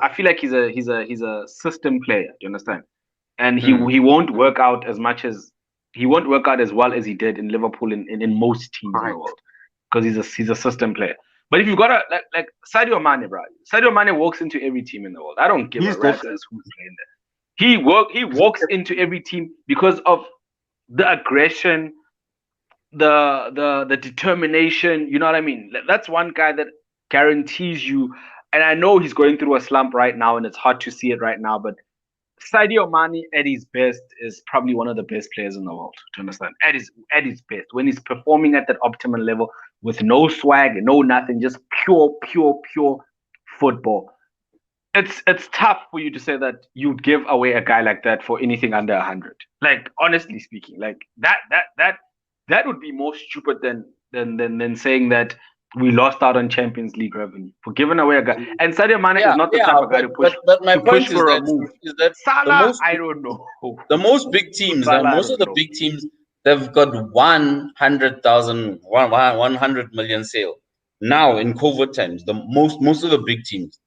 I feel like he's a system player. Do you understand? and he won't work out as much as he won't work out as well as he did in Liverpool in most teams in the world because he's a system player. But if you've got a like Sadio Mane, bro, Sadio Mane walks into every team in the world. I don't give a rat's ass who's playing there. He walks into every team because of the aggression, the determination. You know what I mean? That's one guy that guarantees you. And I know he's going through a slump right now, and it's hard to see it right now. But Sadio Mane at his best is probably one of the best players in the world. To understand, at his best, when he's performing at that optimal level with no swag, no nothing, just pure football. It's tough for you to say that you'd give away a guy like that for anything under 100. Like honestly speaking, like that would be more stupid than saying that we lost out on Champions League revenue for giving away a guy. And Sadio Mane is not the type of guy to push. But my to point push for a move. is that Salah, I don't know. The most big teams, most of the big teams, they've got 100,000, 100 million sale. Now in COVID times, the most of the big teams,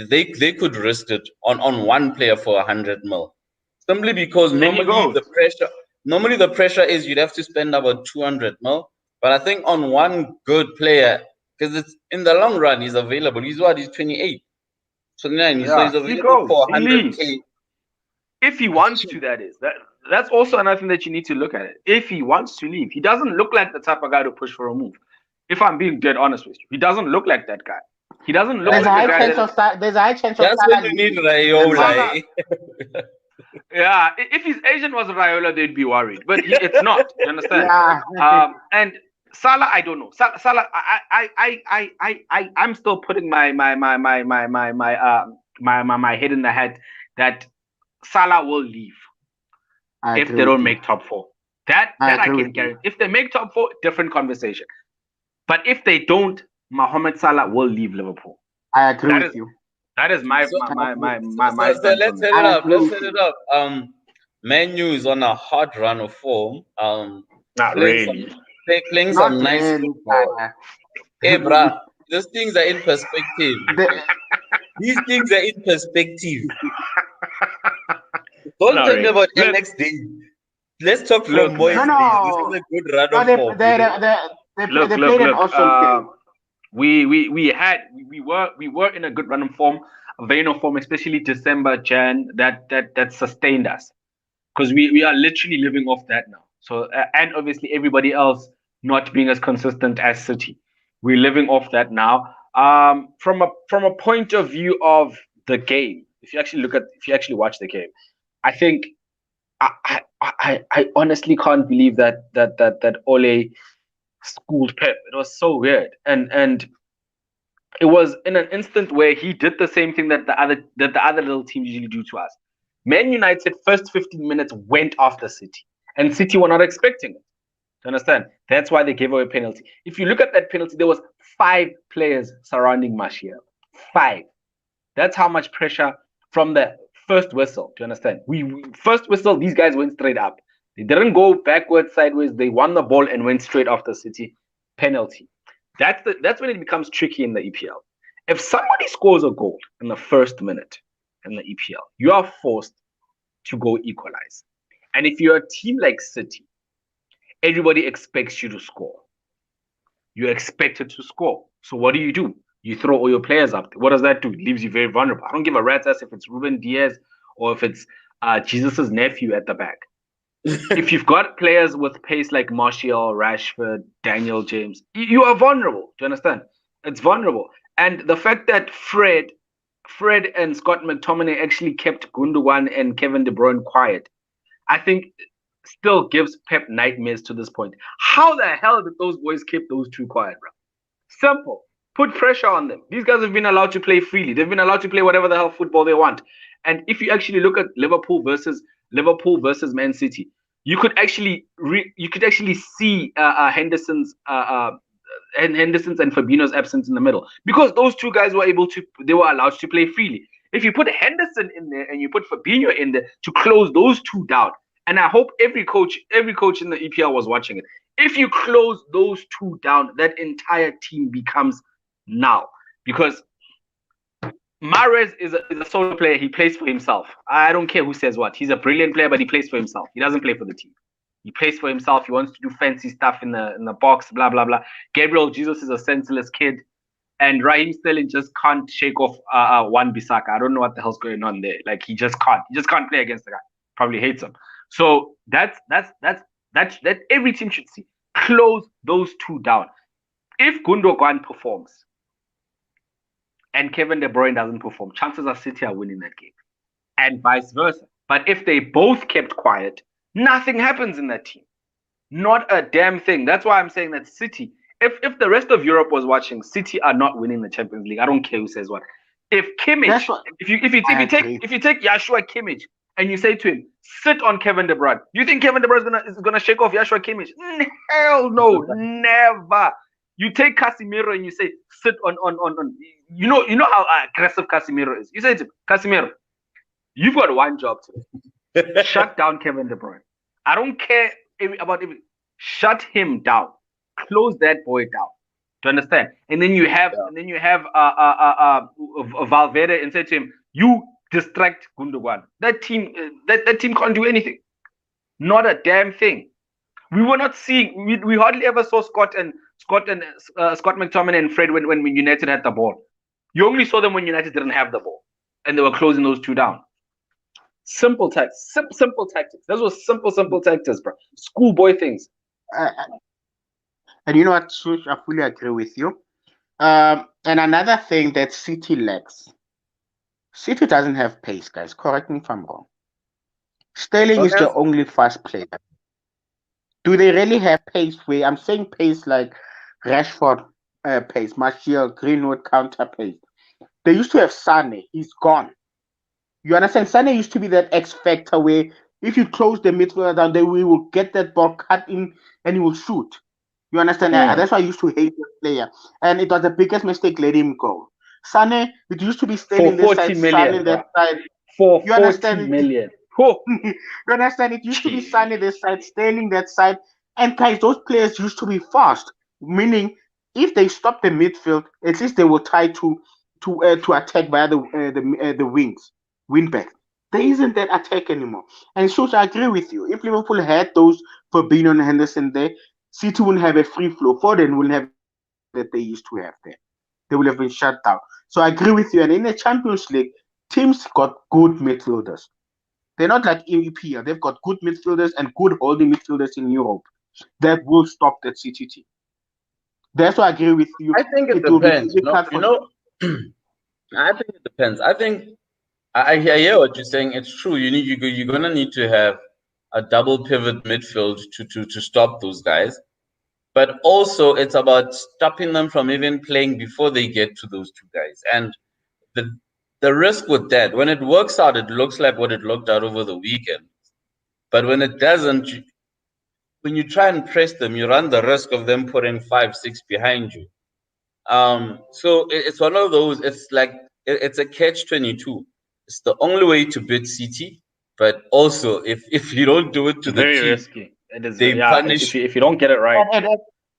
they could risk it on one player for 100 mil, simply because normally the pressure is you'd have to spend about 200 mil. But I think on one good player, because it's in the long run, he's available. He's 28, 29. So he's available for 100K. If he wants to, that's also another thing that you need to look at it. If he wants to leave, he doesn't look like the type of guy to push for a move. If I'm being dead honest with you, he doesn't look like that guy. He doesn't look like the guy. There's a high chance of that's when you need Raiola. Yeah, if his agent was Raiola, they'd be worried. But it's not. You understand? And Salah, I don't know. Salah, I'm still putting my head in the hat that Salah will leave if they don't make top 4. That I can guarantee. If they make top 4, different conversation. But if they don't, Mohamed Salah will leave Liverpool. I agree with you. That is my So let's set it up. Man U is on a hot run of form. Not really. Playing some nice football. Hey, bruh, these things are in perspective. These things are in perspective. Don't tell me about next day. Let's talk from Moyes. No. This is a good run of form. They played an awesome game. We were in a good run of form, a vein of form, especially December, Jan, that sustained us, because we are literally living off that now. So and obviously everybody else not being as consistent as City, we're living off that now. From a point of view of the game, if you actually watch the game, I think I honestly can't believe that Ole schooled Pep. It was so weird, and it was in an instant where he did the same thing that the other little teams usually do to us. Man United first 15 minutes went after City, and City were not expecting it. Do you understand? That's why they gave away a penalty. If you look at that penalty, there was 5 players surrounding Martial. 5. That's how much pressure from the first whistle. Do you understand? First whistle, these guys went straight up. They didn't go backwards, sideways. They won the ball and went straight after City. Penalty. That's when it becomes tricky in the EPL. If somebody scores a goal in the first minute in the EPL, you are forced to go equalize. And if you're a team like City, everybody expects you to score. You're expected to score. So what do? You throw all your players up. What does that do? It leaves you very vulnerable. I don't give a rat's ass if it's Ruben Diaz or if it's Jesus' nephew at the back. If you've got players with pace like Martial, Rashford, Daniel James, you are vulnerable. Do you understand? It's vulnerable. And the fact that Fred and Scott McTominay actually kept Gundogan and Kevin De Bruyne quiet, I think still gives Pep nightmares to this point. How the hell did those boys keep those two quiet, bro? Simple. Put pressure on them. These guys have been allowed to play freely. They've been allowed to play whatever the hell football they want. And if you actually look at Liverpool versus Man City, you could actually see Henderson's and Fabinho's absence in the middle, because those two guys were allowed to play freely. If you put Henderson in there and you put Fabinho in there to close those two down, and I hope every coach in the EPL was watching it. If you close those two down, that entire team becomes now, because Mahrez is a solo player. He plays for himself. I don't care who says what. He's a brilliant player, but he plays for himself. He doesn't play for the team. He plays for himself. He wants to do fancy stuff in the box. Blah blah blah. Gabriel Jesus is a senseless kid, and Raheem Sterling just can't shake off Wan Bissaka. I don't know what the hell's going on there. Like he just can't. He just can't play against the guy. Probably hates him. So that every team should see. Close those two down. If Gundogan performs and Kevin De Bruyne doesn't perform, chances are City are winning that game, and vice versa. But if they both kept quiet, nothing happens in that team. Not a damn thing. That's why I'm saying that City, if the rest of Europe was watching, City are not winning the Champions League. I don't care who says what. If Kimmich, if you take Joshua Kimmich and you say to him, sit on Kevin De Bruyne, do you think Kevin De Bruyne is gonna shake off Joshua Kimmich? Hell no, never. You take Casemiro and you say, sit on. You know how aggressive Casemiro is. You say to him, Casemiro, you've got one job today. Shut down Kevin De Bruyne. I don't care about everything. Shut him down. Close that boy down. Do you understand? And then you have Valverde and say to him, you distract Gundogan. That team can't do anything. Not a damn thing. We were not seeing. We hardly ever saw Scott McTominay and Fred when United had the ball. You only saw them when United didn't have the ball, and they were closing those two down. Simple tactics. Simple tactics. Those were simple tactics, bro. Schoolboy things. And you know what, Sush, I fully agree with you. And another thing that City lacks. City doesn't have pace, guys. Correct me if I'm wrong. Sterling is the only fast player. Do they really have pace? I'm saying pace like Rashford pace, Martial, Greenwood counter pace. They used to have Sane. He's gone. You understand? Sane used to be that X factor where if you close the midfielder down, then we will get that ball cut in and he will shoot. You understand? That's why I used to hate the player. And it was the biggest mistake, let him go. Sane, it used to be Sterling this side, Sane that side. For 40 million. You understand? It used to be Sane this side, Sterling that side. And guys, those players used to be fast. Meaning, if they stop the midfield, at least they will try to attack via the wings, wing back. There isn't that attack anymore. And so I agree with you. If Liverpool had those Fabinho and Henderson there, City wouldn't have a free flow. Foden wouldn't have that they used to have there. They would have been shut down. So I agree with you. And in the Champions League, teams got good midfielders. They're not like EPL. They've got good midfielders and good holding midfielders in Europe that will stop that City team. That's why I agree with you. I think it depends. I think it depends. I think I hear what you're saying. It's true. You're gonna need to have a double pivot midfield to stop those guys. But also it's about stopping them from even playing before they get to those two guys. And the risk with that, when it works out, it looks like what it looked out over the weekend. But when it doesn't, when you try and press them, you run the risk of them putting 5-6 behind you. So it's one of those. It's like it's a catch-22. It's the only way to beat City, but also if you don't do it to the team, risky. It is. They punish if you don't get it right.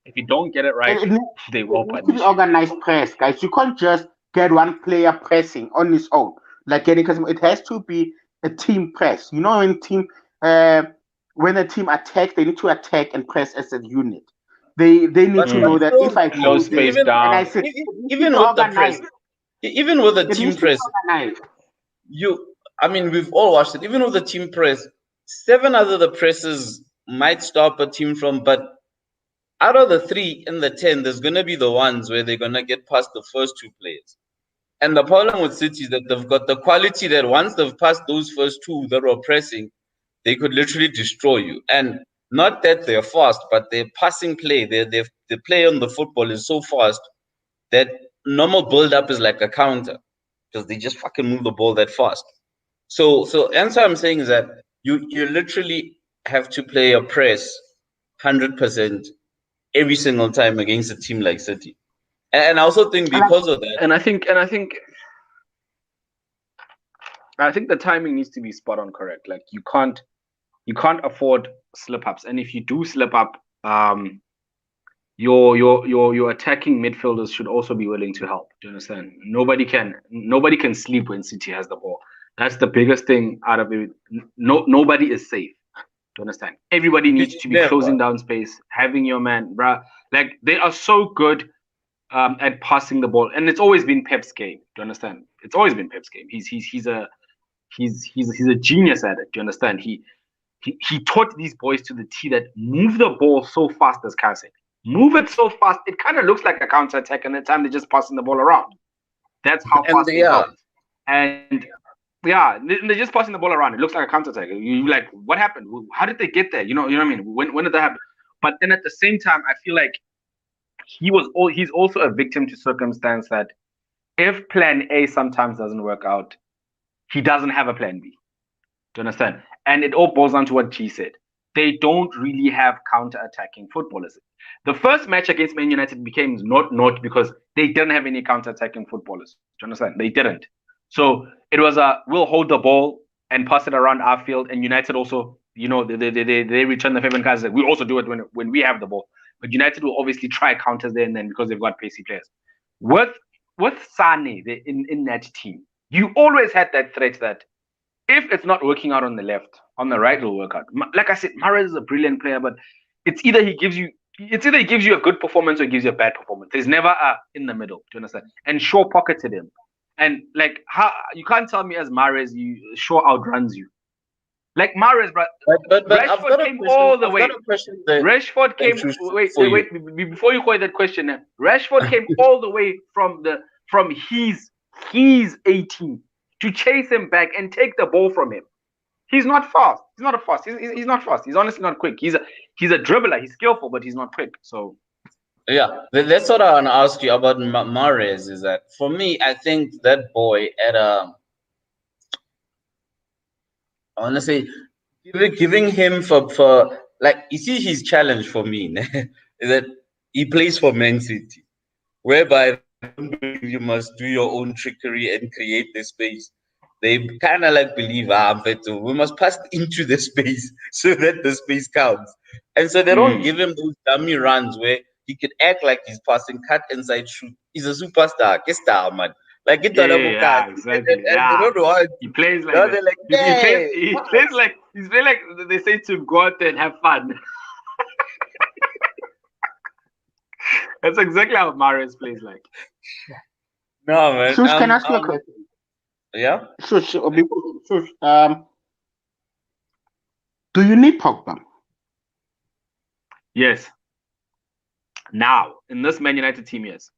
If you don't get it right, they will punish. Organized press, guys. You can't just get one player pressing on his own. Like because it has to be a team press. You know, when a team attacks, they need to attack and press as a unit. They need to know that if I close space down, and I said, even with the press, even with the team press, we've all watched it. Even with the team press, 7 out of the presses might stop a team from, but out of the 3 in the 10, there's going to be the ones where they're going to get past the first 2 players. And the problem with City is that they've got the quality that once they've passed those first 2 that were pressing, they could literally destroy you. And not that they're fast, but their passing play, the play on the football is so fast that normal build-up is like a counter because they just fucking move the ball that fast. So answer I'm saying is that you literally have to play a press 100% every single time against a team like City. And I also think because of that, and I think the timing needs to be spot on correct. Like you can't afford slip ups, and if you do slip up, your attacking midfielders should also be willing to help. Do you understand? Nobody can sleep when City has the ball. That's the biggest thing out of it. Nobody is safe. Do you understand? Everybody needs to be closing Never. down space, having your man, bruh. Like they are so good at passing the ball, and it's always been Pep's game. Do you understand? It's always been Pep's game. He's a genius at it. Do you understand? He taught these boys to the T that move the ball so fast, as Kai said. Move it so fast, it kind of looks like a counter attack, and the time they're just passing the ball around. That's how And fast they yeah, go. And yeah, they're just passing the ball around. It looks like a counter attack. You like, what happened? How did they get there? You know what I mean? When did that happen? But then at the same time, I feel like he's also a victim to circumstance that if plan A sometimes doesn't work out, he doesn't have a plan B. Do you understand? And it all boils down to what G said. They don't really have counter-attacking footballers. The first match against Man United became not because they didn't have any counter-attacking footballers. Do you understand? They didn't. So it was we'll hold the ball and pass it around our field. And United also, they return the favor and guys like, we also do it when we have the ball. But United will obviously try counters there and then because they've got pacey players. With Sane in that team, you always had that threat that if it's not working out on the left, on the right it'll work out. Like I said, Mahrez is a brilliant player, but it's either he gives you a good performance or he gives you a bad performance. There's never a in the middle. Do you understand? And Shaw pocketed him. And like how you can't tell me as Mahrez Shaw outruns you. Like Mahrez, bro. but I've got Rashford a came question. all the I've way. got a question that Rashford came. that Wait, for you. before you call that question. Rashford came all the way from his 18 to chase him back and take the ball from him. He's not fast. He's not a fast. He's not fast. He's honestly not quick. He's a dribbler. He's skillful, but he's not quick. So Yeah, that's what I want to ask you about Mahrez. Is that for me? I think that boy at I want to say giving him for like you see his challenge for me is that he plays for Man City, whereby they don't believe you must do your own trickery and create the space. They kind of like believe, Beto, we must pass into the space so that the space counts. And so they don't give him those dummy runs where he can act like he's passing, cut inside, shoot. He's a superstar. Get star, man. Like get to yeah, exactly. and they Yeah, don't know how. he plays like Now that. they're like, He plays. yeah, He plays pass. like they say to go out there and have fun. That's exactly how Mahrez plays like. No, man. Shush, can I ask you a question? Yeah. Shush, Shush, do you need Pogba? Yes. Now in this Man United team, yes.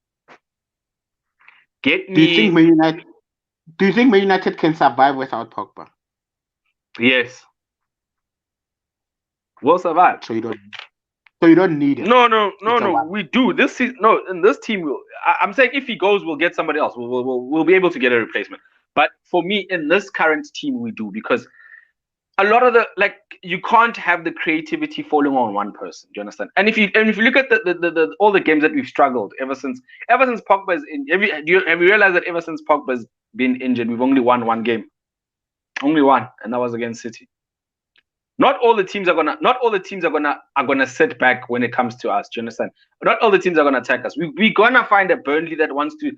Get Do you think me. Man United can survive without Pogba? Yes. We'll survive. So you don't need him. No. It's a one. We do this. No, in this team, I'm saying if he goes, we'll get somebody else. We'll be able to get a replacement. But for me, in this current team, we do because a lot of you can't have the creativity falling on one person. Do you understand? And if you look at the all the games that we've struggled ever since Pogba's in have you realized that ever since Pogba's been injured, we've only won one game, only one, and that was against City. Not all the teams are gonna sit back when it comes to us. Do you understand? Not all the teams are gonna attack us. We're gonna find a Burnley that wants to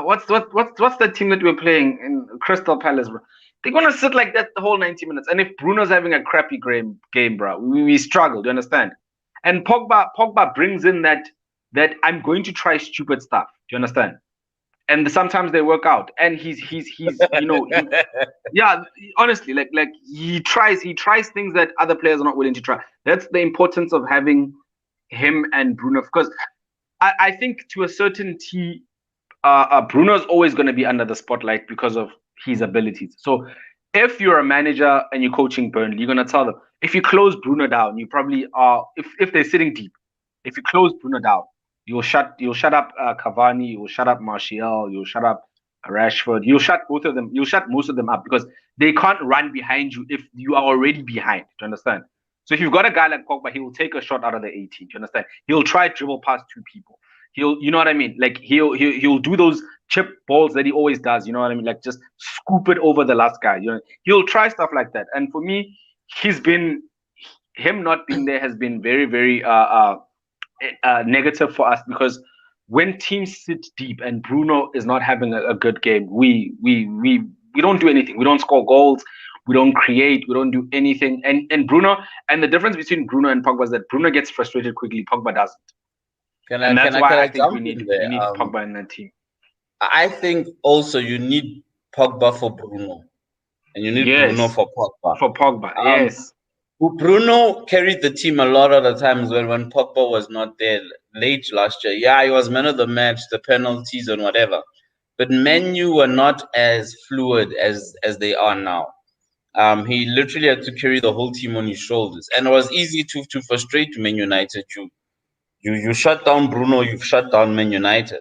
what's the team that we're playing in Crystal Palace, bro? They're gonna sit like that the whole 90 minutes. And if Bruno's having a crappy game, bro, we struggle. Do you understand? And Pogba brings in that I'm going to try stupid stuff. Do you understand? And sometimes they work out. And he's yeah, honestly, he tries things that other players are not willing to try. That's the importance of having him and Bruno, because I think to a certain T, Bruno's always going to be under the spotlight because of his abilities. So if you're a manager and you're coaching Burnley, you're going to tell them, if you close Bruno down, you probably are, if they're sitting deep, if you close Bruno down, you'll shut up Cavani, you'll shut up Martial, you'll shut up Rashford, you'll shut both of them, you'll shut most of them up because they can't run behind you if you are already behind. Do you understand? So if you've got a guy like Pogba, he will take a shot out of the 18. Do you understand? He'll try dribble past two people. You know what I mean? Like he'll do those chip balls that he always does. You know what I mean? Like just scoop it over the last guy. You know, he'll try stuff like that. And for me, him not being there has been very, very negative for us because when teams sit deep and Bruno is not having a good game, we don't do anything. We don't score goals. We don't create. We don't do anything. And Bruno, and the difference between Bruno and Pogba is that Bruno gets frustrated quickly. Pogba doesn't, Can I and can that's I can why I I think jump in we there? need Pogba in that team. I think also you need Pogba for Bruno, and you need Bruno Yes, for Pogba. for Pogba. Um, Yes, Bruno carried the team a lot of the times when Pogba was not there late last year. Yeah, he was man of the match, the penalties and whatever. But Man U were not as fluid as they are now. He literally had to carry the whole team on his shoulders, and it was easy to frustrate Man United. You shut down Bruno, you've shut down Man United.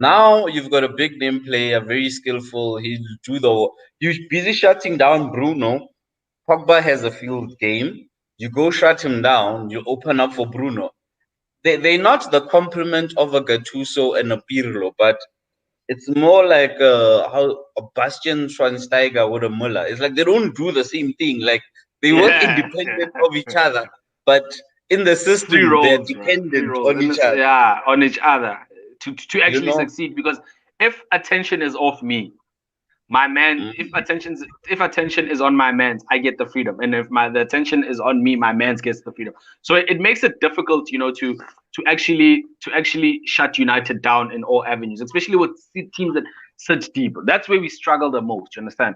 Now you've got a big name player, very skillful. He'll do the. You're busy shutting down Bruno. Pogba has a field game. You go shut him down. You open up for Bruno. They're not the complement of a Gattuso and a Pirlo, but it's more like how a Bastian Schweinsteiger with a Muller. It's like they don't do the same thing. Like they work yeah. independent of each other, but in the Three system they're roles, bro. Three dependent roles, on and each this, other. yeah, on each other to You actually know. succeed. Because if attention is off me, my man, Mhm. if attention is on my man's, I get the freedom, and if the attention is on me, my man's gets the freedom. So it makes it difficult, to actually shut United down in all avenues, especially with teams that sit deep. That's where we struggle the most. You understand?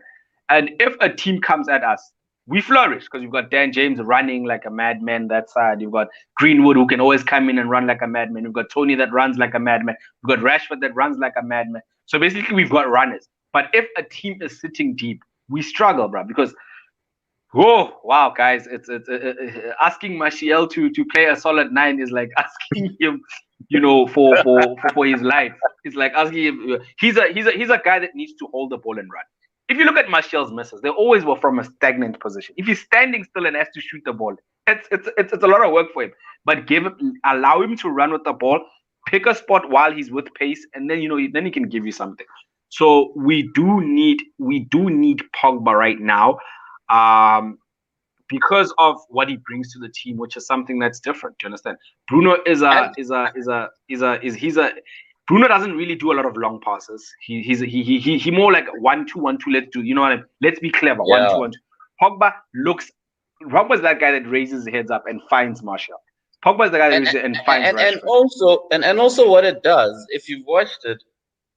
And if a team comes at us, we flourish because you've got Dan James running like a madman that side. You've got Greenwood who can always come in and run like a madman. You've got Tony that runs like a madman. You've got Rashford that runs like a madman. So basically, we've got runners. But if a team is sitting deep, we struggle, bro, because oh wow, guys, it's asking Martial to play a solid nine is like asking him, for his life. It's like asking him. He's a guy that needs to hold the ball and run. If you look at Martial's misses, they always were from a stagnant position. If he's standing still and has to shoot the ball, it's a lot of work for him. But allow him to run with the ball, pick a spot while he's with pace, and then he can give you something. So we do need Pogba right now, um, because of what he brings to the team, which is something that's different. Do you understand? Bruno is a And is a is a is a is he's a Bruno doesn't really do a lot of long passes. He more like 1-2 1-2. Let's do, you know what I mean? Let's be clever. 1-2 yeah, 1-2. Pogba looks. Pogba's that guy that raises his heads up and finds Martial. Pogba's the guy that and raises it and finds and Rashford. also what it does, if you've watched it,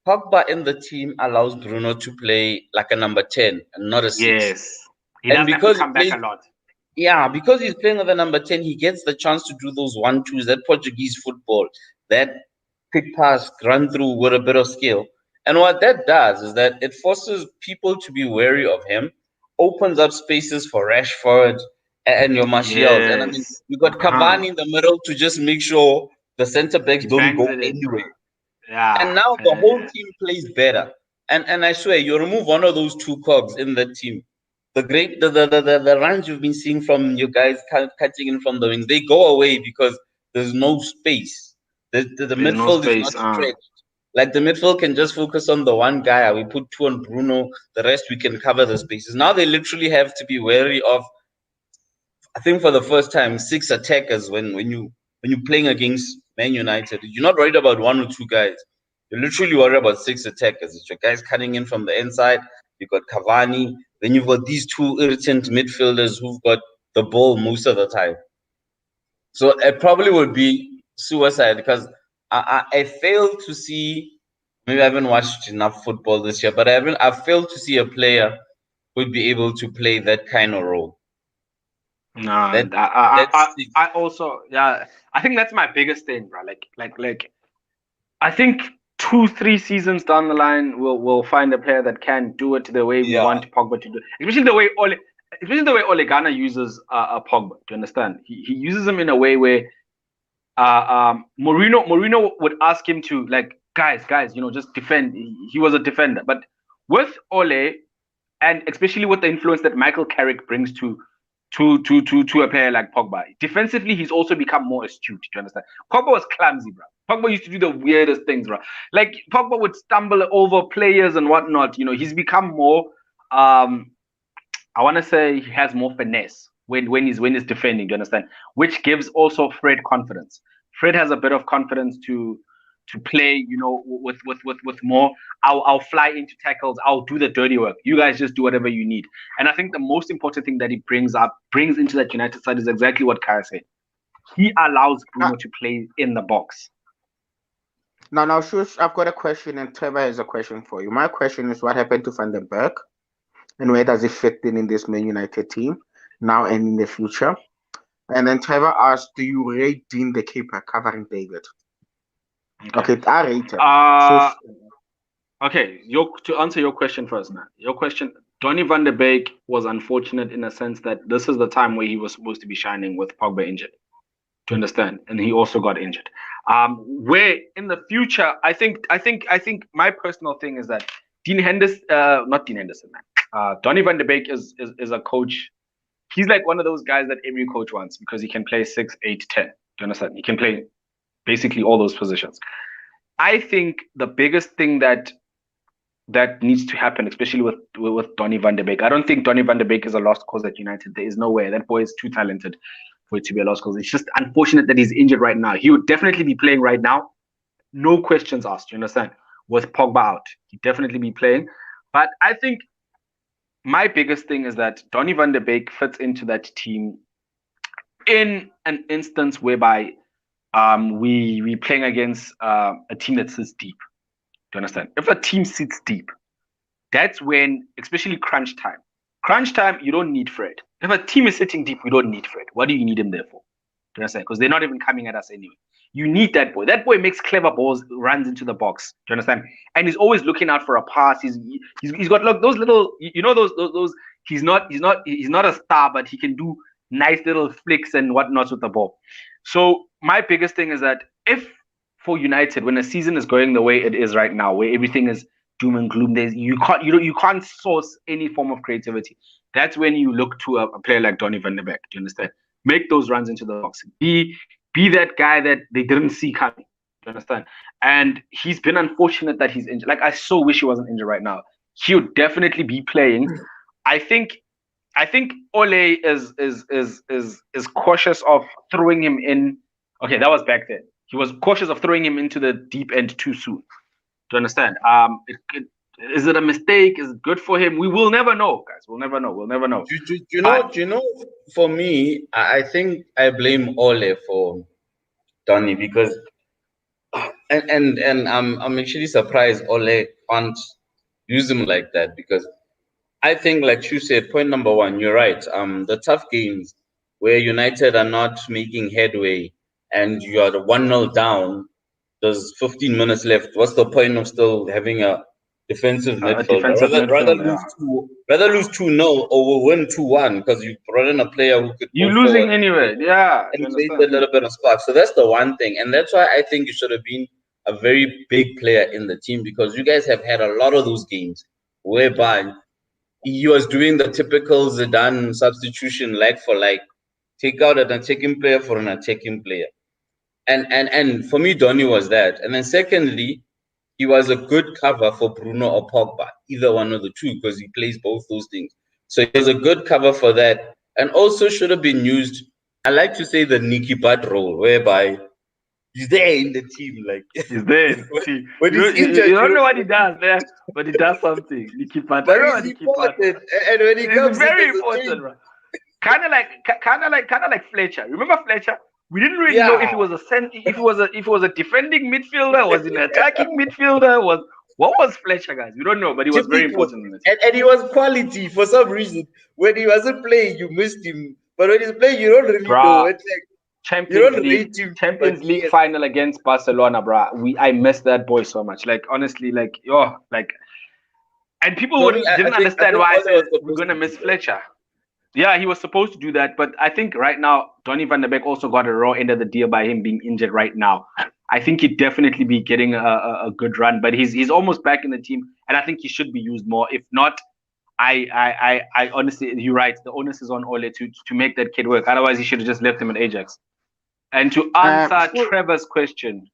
Pogba in the team allows Bruno to play like a number 10 and not a 6. Yes, he And doesn't have to because he come back plays, a lot. yeah, because he's playing with a number 10, he gets the chance to do those 1-2s, that Portuguese football, that quick pass, run through with a bit of skill. And what that does is that it forces people to be wary of him, opens up spaces for Rashford and your Martials. And I mean, Yes. you got Cavani in the middle to just make sure the centre backs He don't bangs go it in, bro. anywhere. Yeah. And now the whole team plays better. And I swear, you remove one of those two cogs in the team, the runs you've been seeing from you guys cutting in from the wings, they go away because there's no space. The There's no midfield is not space. stretched. Like the midfield can just focus on the one guy. We put two on Bruno, the rest we can cover the spaces. Now they literally have to be wary of, I think for the first time, six attackers when you're playing against Man United. You're not worried about one or two guys. You're literally worried about six attackers. It's your guys cutting in from the inside. You've got Cavani. Then you've got these two irritant midfielders who've got the ball most of the time. So it probably would be suicide because I failed to see. Maybe I haven't watched enough football this year, but I've failed to see a player who'd be able to play that kind of role. No, That I that's also, yeah, I think that's my biggest thing, bro. Like I think 2-3 seasons down the line, we'll find a player that can do it the way we yeah. want Pogba to do, especially the way Ole Gunnar uses Pogba. Do you understand? He uses him in a way where Mourinho would ask him to, like, guys, just defend. He was a defender, but with Ole, and especially with the influence that Michael Carrick brings to a player like Pogba. Defensively, he's also become more astute. Do you understand? Pogba was clumsy, bro. Pogba used to do the weirdest things, bro. Like Pogba would stumble over players and whatnot. He's become more. I want to say he has more finesse when he's defending. Do you understand? Which gives also Fred confidence. Fred has a bit of confidence to play, with more. I'll fly into tackles. I'll do the dirty work. You guys just do whatever you need. And I think the most important thing that he brings into that United side is exactly what Kaya said. He allows Bruno to play in the box. Now, Shush, I've got a question, and Trevor has a question for you. My question is, what happened to Van den Berg, and where does he fit in this Man United team now and in the future? And then Trevor asked, do you rate Dean the keeper covering David? Okay, I rate him. Okay, to answer your question first, man. Your question, Donny van der Beek was unfortunate in a sense that this is the time where he was supposed to be shining with Pogba injured. To understand, and he also got injured. Where in the future, I think my personal thing is that not Dean Henderson, man. Donny van der Beek is a coach. He's like one of those guys that every coach wants because he can play 6, 8, 10. Do you understand? He can play basically all those positions. I think the biggest thing that needs to happen, especially with Donny van der Beek. I don't think Donny van der Beek is a lost cause at United. There is no way. That boy is too talented for it to be a lost cause. It's just unfortunate that he's injured right now. He would definitely be playing right now. No questions asked, you understand? With Pogba out, he'd definitely be playing. But I think my biggest thing is that Donny van der Beek fits into that team in an instance whereby we playing against a team that sits deep. Do you understand? If a team sits deep, that's when, especially crunch time, you don't need Fred. If a team is sitting deep, you don't need Fred. What do you need him there for? Do you understand? Because they're not even coming at us anyway. You need that boy. That boy makes clever balls, runs into the box. Do you understand? And he's always looking out for a pass. He's got those little, those. He's not a star, but he can do nice little flicks and whatnot with the ball. So my biggest thing is that if for United, when the season is going the way it is right now, where everything is doom and gloom, you can't source any form of creativity. That's when you look to a player like Donny van der Beek. Do you understand? Make those runs into the box. Be that guy that they didn't see coming. Do you understand? And he's been unfortunate that he's injured. Like, I so wish he wasn't injured right now. He would definitely be playing. I think Ole is cautious of throwing him in. Okay, that was back then. He was cautious of throwing him into the deep end too soon. Do you understand? Is it a mistake? Is it good for him? We will never know, guys. We'll never know. Do you know? For me, I think I blame Ole for Donny because, and I'm actually surprised Ole can't use him like that because I think, like you said, point number one, you're right. The tough games where United are not making headway and you are the 1-0 down, there's 15 minutes left. What's the point of still having a defensive midfielder? Rather lose 2-0 or we'll win 2-1 because you brought in a player who could. You're losing anyway, yeah. And create a little bit of spark. So that's the one thing, and that's why I think you should have been a very big player in the team because you guys have had a lot of those games whereby he was doing the typical Zidane substitution, like for like, take out an attacking player for an attacking player. And for me, Donny was that. And then secondly, he was a good cover for Bruno or Pogba, either one of the two, because he plays both those things. So he was a good cover for that. And also should have been used, I like to say, the Nicky Butt role, whereby he's there in the team. Like he's there in the team. When he's injured, you don't know what he does there, but he does something. Nicky Butt. But he's important. And when he comes, very important, right? Kind of like Fletcher. Remember Fletcher? We didn't really know if he was if he was a defending midfielder, was he an attacking midfielder, what was Fletcher, guys? We don't know, but he was very important in it. And he was quality for some reason. When he wasn't playing, you missed him. But when he's playing, you don't really know. It's like Champions League final against Barcelona, bruh. I missed that boy so much. Like, honestly, and people didn't understand why I said we're gonna miss Fletcher. Yeah, he was supposed to do that, but I think right now Donny van der Beek also got a raw end of the deal by him being injured right now. I think he'd definitely be getting a good run, but he's almost back in the team, and I think he should be used more. If not, I honestly, you're right. The onus is on Ole to make that kid work. Otherwise, he should have just left him at Ajax. And to answer Trevor's question,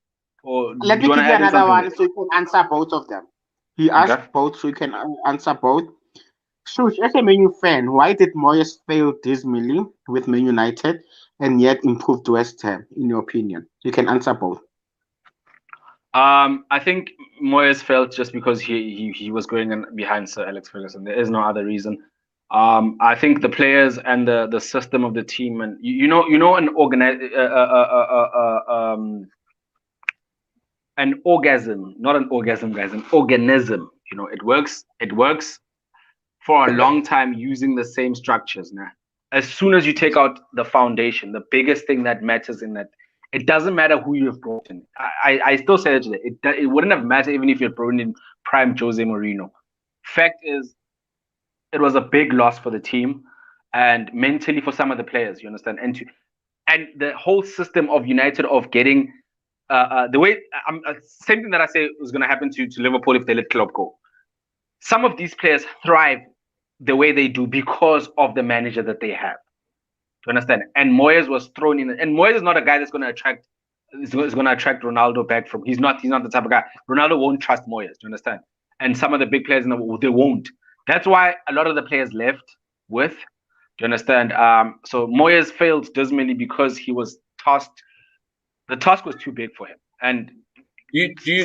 let me give you another one so you can answer both of them. He asked both, so you can answer both. Shush, as a Man U fan, why did Moyes fail dismally with Man United and yet improved West Ham, in your opinion? You can answer both. I think Moyes felt just because he was going in behind Sir Alex Ferguson. There is no other reason. I think the players and the system of the team, and an orgasm, not an orgasm, guys, an organism. It works for a long time using the same structures. Now, as soon as you take out the foundation, the biggest thing that matters in that, it doesn't matter who you've brought in. I still say that today. It wouldn't have mattered even if you had brought in prime Jose Mourinho. Fact is, it was a big loss for the team and mentally for some of the players. You understand, and the whole system of United of getting the way same thing that I say was going to happen to Liverpool if they let Klopp go. Some of these players thrive the way they do because of the manager that they have. Do you understand? And Moyes was thrown in, and Moyes is not a guy that's going to attract Ronaldo back from. He's not the type of guy. Ronaldo won't trust Moyes. Do you understand? And some of the big players in the world, they won't. That's why a lot of the players left with. Do you understand? So Moyes failed dismally because he was tasked. The task was too big for him, and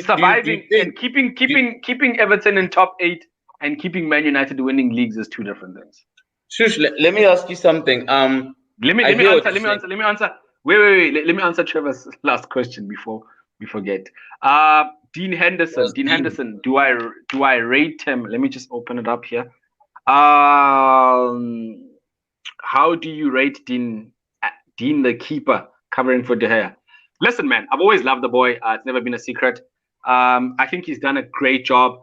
surviving and keeping Everton in top 8 and keeping Man United winning leagues is two different things. Shush, let me ask you something. Let me answer. Wait. Let me answer Trevor's last question before we forget. Dean Henderson. Yes, Dean Dean. Henderson. Do I rate him? Let me just open it up here. How do you rate Dean the keeper covering for De Gea? Listen, man, I've always loved the boy. It's never been a secret. I think he's done a great job.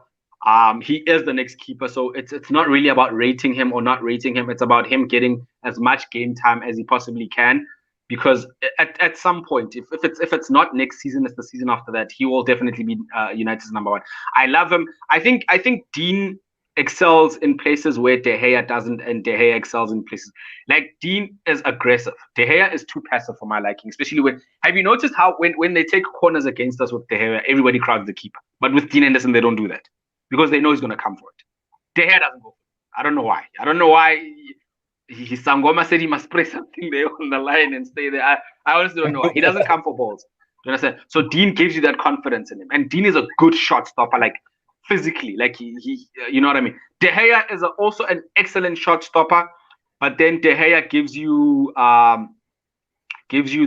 He is the next keeper, so it's not really about rating him or not rating him. It's about him getting as much game time as he possibly can. Because at some point, if it's not next season, it's the season after that, he will definitely be United's number one. I love him. I think Dean excels in places where De Gea doesn't, and De Gea excels in places like Dean is aggressive. De Gea is too passive for my liking, especially when. Have you noticed how when they take corners against us with De Gea, everybody crowds the keeper, but with Dean Henderson they don't do that because they know he's going to come for it. De Gea doesn't go for it. I don't know why. Sangoma said he must spray something there on the line and stay there. I honestly don't know why. He doesn't come for balls. You understand? So Dean gives you that confidence in him, and Dean is a good shot stopper, like physically, like he you know what I mean. De Gea is also an excellent shot stopper, but then De Gea gives you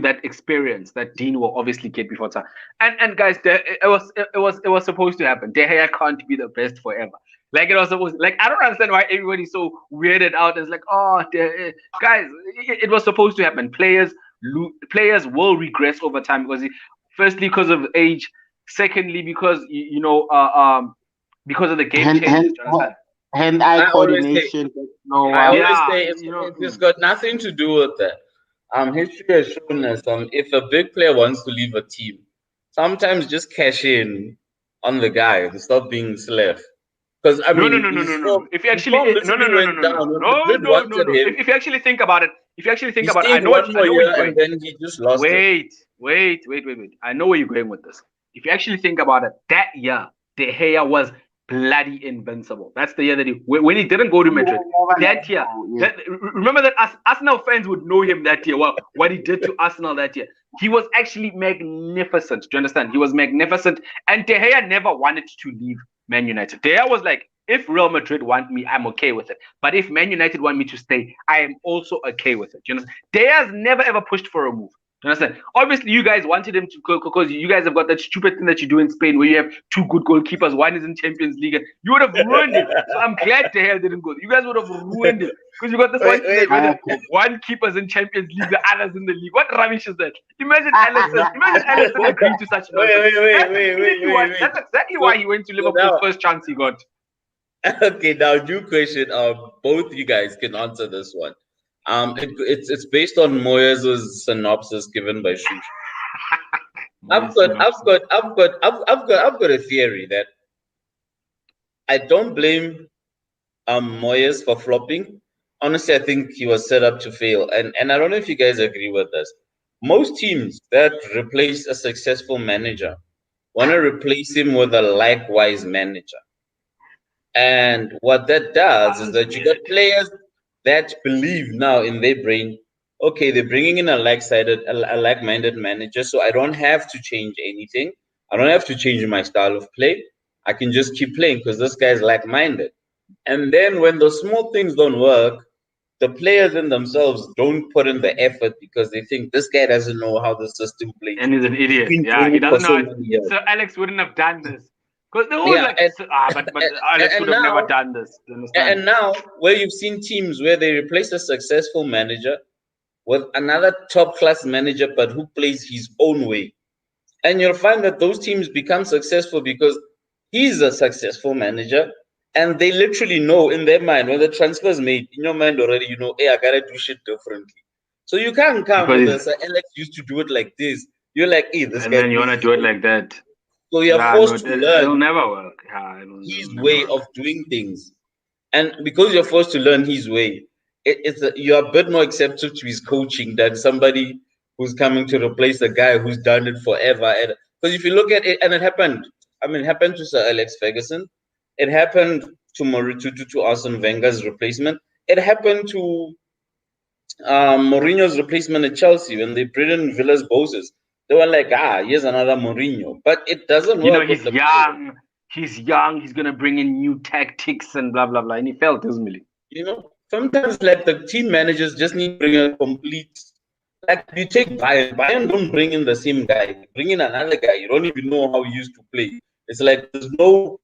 that experience that Dean will obviously get before time. And guys, it was supposed to happen. De Gea can't be the best forever. Like it was supposed. Like I don't understand why everybody's so weirded out. It's like, oh, guys, it was supposed to happen. Players will regress over time firstly because of age, secondly because because of the game changes. Hand-eye coordination. I always say it's got nothing to do with that. History has shown us if a big player wants to leave a team, sometimes just cash in on the guy and stop being slave. Because I mean, no. If you actually If you actually think about it, I know where you're going. And then he just lost. Wait. I know where you're going with this. If you actually think about it, that year De Gea was bloody invincible. That's the year that when he didn't go to Madrid. That year, remember that Arsenal fans would know him that year. Well, what he did to Arsenal that year, he was actually magnificent. Do you understand? He was magnificent, and De Gea never wanted to leave Man United. De Gea was like, if Real Madrid want me, I'm okay with it. But if Man United want me to stay, I am also okay with it. Do you understand? De Gea's never ever pushed for a move. Do you understand? Obviously, you guys wanted him to go because you guys have got that stupid thing that you do in Spain where you have two good goalkeepers. One is in Champions League. You would have ruined it. So I'm glad De Gea didn't go. You guys would have ruined it because you got this one keeper's in Champions League, the other's in the league. What rubbish is that? Imagine Alisson agreeing to such nonsense. Wait. That's exactly why he went to Liverpool first chance he got. Okay, now new question. Both you guys can answer this one. It's based on Moyes' synopsis given by Shush. I've got a theory that I don't blame Moyes for flopping. Honestly, I think he was set up to fail, and I don't know if you guys agree with this. Most teams that replace a successful manager want to replace him with a likewise manager. And what that does is that you got players that believe now in their brain, okay, they're bringing in a like-minded manager, so I don't have to change anything. I don't have to change my style of play. I can just keep playing because this guy's like-minded. And then when those small things don't work, the players in themselves don't put in the effort because they think this guy doesn't know how the system plays. And he's an He's idiot. been Yeah, doing he it for doesn't so know. many years. So Alex wouldn't have done this. Because they're always Yeah, like, but Alex would have never done this. You understand? and now where you've seen teams where they replace a successful manager with another top class manager, but who plays his own way. And you'll find that those teams become successful because he's a successful manager. And they literally know in their mind when the transfer is made, in your mind already, you know, hey, I gotta do shit differently. So you can't come with Because us. Alex used to do it like this. You're like, hey, this and guy then you plays want to his do it own. like that. So you're Yeah, no, forced to it'll learn never work. Yeah, his it'll never way work. of doing things. And because you're forced to learn his way, you're a bit more accepting to his coaching than somebody who's coming to replace a guy who's done it forever. Because if you look at it, and it happened, I mean, it happened to Sir Alex Ferguson, it happened to to Arsene Wenger's replacement, it happened to Mourinho's replacement at Chelsea when they brought in Villas Boses. They were like, here's another Mourinho. But it doesn't You know, work with he's the players. young. He's young. He's gonna bring in new tactics and blah blah blah. And he failed dismally. You know, sometimes like the team managers just need to bring a complete. Like you take Bayern. Bayern don't bring in the same guy. They bring in another guy. You don't even know how he used to play. It's like there's no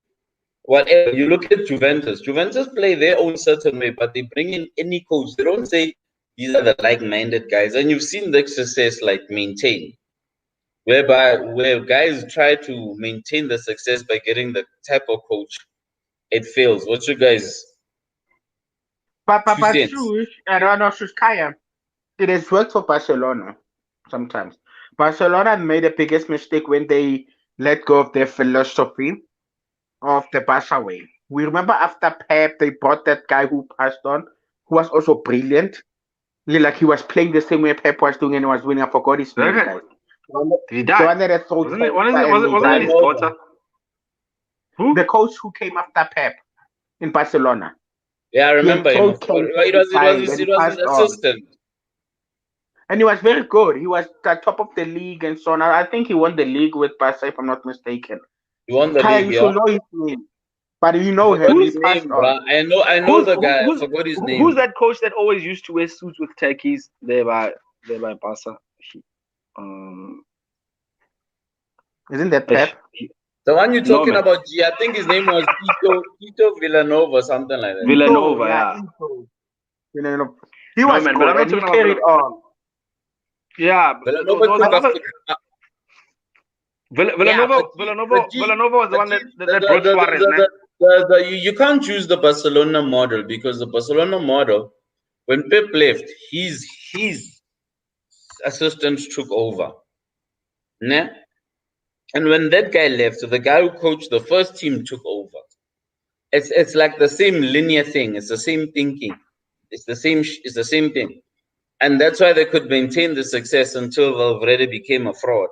whatever. You look at Juventus. Juventus play their own certain way, but they bring in any coach. They don't say these are the like-minded guys. And you've seen the success like maintain, where guys try to maintain the success by getting the type of coach. It fails. What's your guys' But two cents? Shush, I don't know, Shush Kaya. It has worked for Barcelona sometimes. Barcelona made the biggest mistake when they let go of their philosophy of the Barca way. We remember after Pep, they bought that guy who passed on, who was also brilliant. Like he was playing the same way Pep was doing and was winning. I forgot his name, guys. Did he The die? one that had thrown Wasn't it? Wasn't it his Villanova. daughter? Who? the coach who came after Pep in Barcelona. Yeah, I He remember had him. thrown cancer It was it behind was and it he was his passed on. assistant. And he was very good. He was at top of the league and so on. I think he won the league with Barca, if I'm not mistaken. He won the Kaya, league, you yeah. should know his name. But you I know forgot him. He his passed name, on. bro. I know the guy. I Who's forgot his who's name. that coach that always used to wear suits with khakis there by Barca? Um, Isn't that ish, Pep? The one you're no talking man, about, G, I think his name was Tito Villanova or something like that. Ito, Villanova, yeah, yeah. Ito. You know, he No was man, but good I'm not and he talking about carried on. yeah. There Villanova was took another after, yeah, Villanova. Villanova was the one that brought Suarez, man. you can't choose the Barcelona model because the Barcelona model, when Pep left, his assistants took over. Nah? And when that guy left, so the guy who coached the first team took over. It's like the same linear thing. It's the same thinking. It's the same thing. And that's why they could maintain the success until Valverde became a fraud.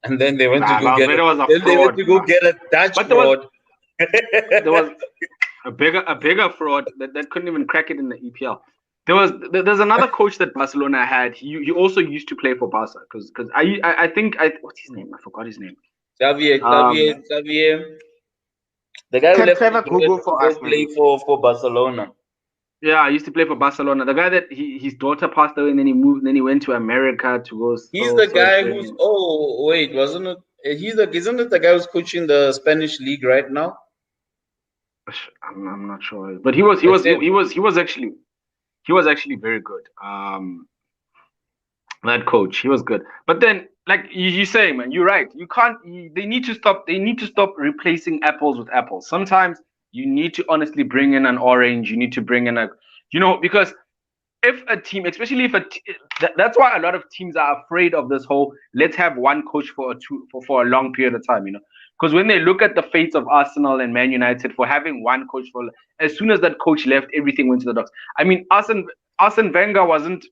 And then they went to go get Valverde it. was a Then they went fraud, to go bro. get a Dutch But fraud. there was a bigger fraud that couldn't even crack it in the EPL. There's another coach that Barcelona had. He also used to play for Barca because I think what's his name? I forgot his name. Xavier. The guy who Can left Trevor Madrid Google to for go us, play maybe? for Barcelona. Yeah, I used to play for Barcelona. The guy that his daughter passed away and then he moved, and then he went to America to go He's the search guy for who's him. wait, wasn't it? Isn't it the guy who's coaching the Spanish league right now? I'm not sure, but he was he It's was he, him. he was he was actually he was actually very good. That coach, he was good. But then, like you say, man, you're right. You can't. They need to stop. They need to stop replacing apples with apples. Sometimes you need to honestly bring in an orange. You need to bring in because if a team, especially if that's why a lot of teams are afraid of this whole let's have one coach for a long period of time. Because when they look at the fates of Arsenal and Man United for having one coach for as soon as that coach left, everything went to the dogs. I mean, Arsene Wenger wasn't.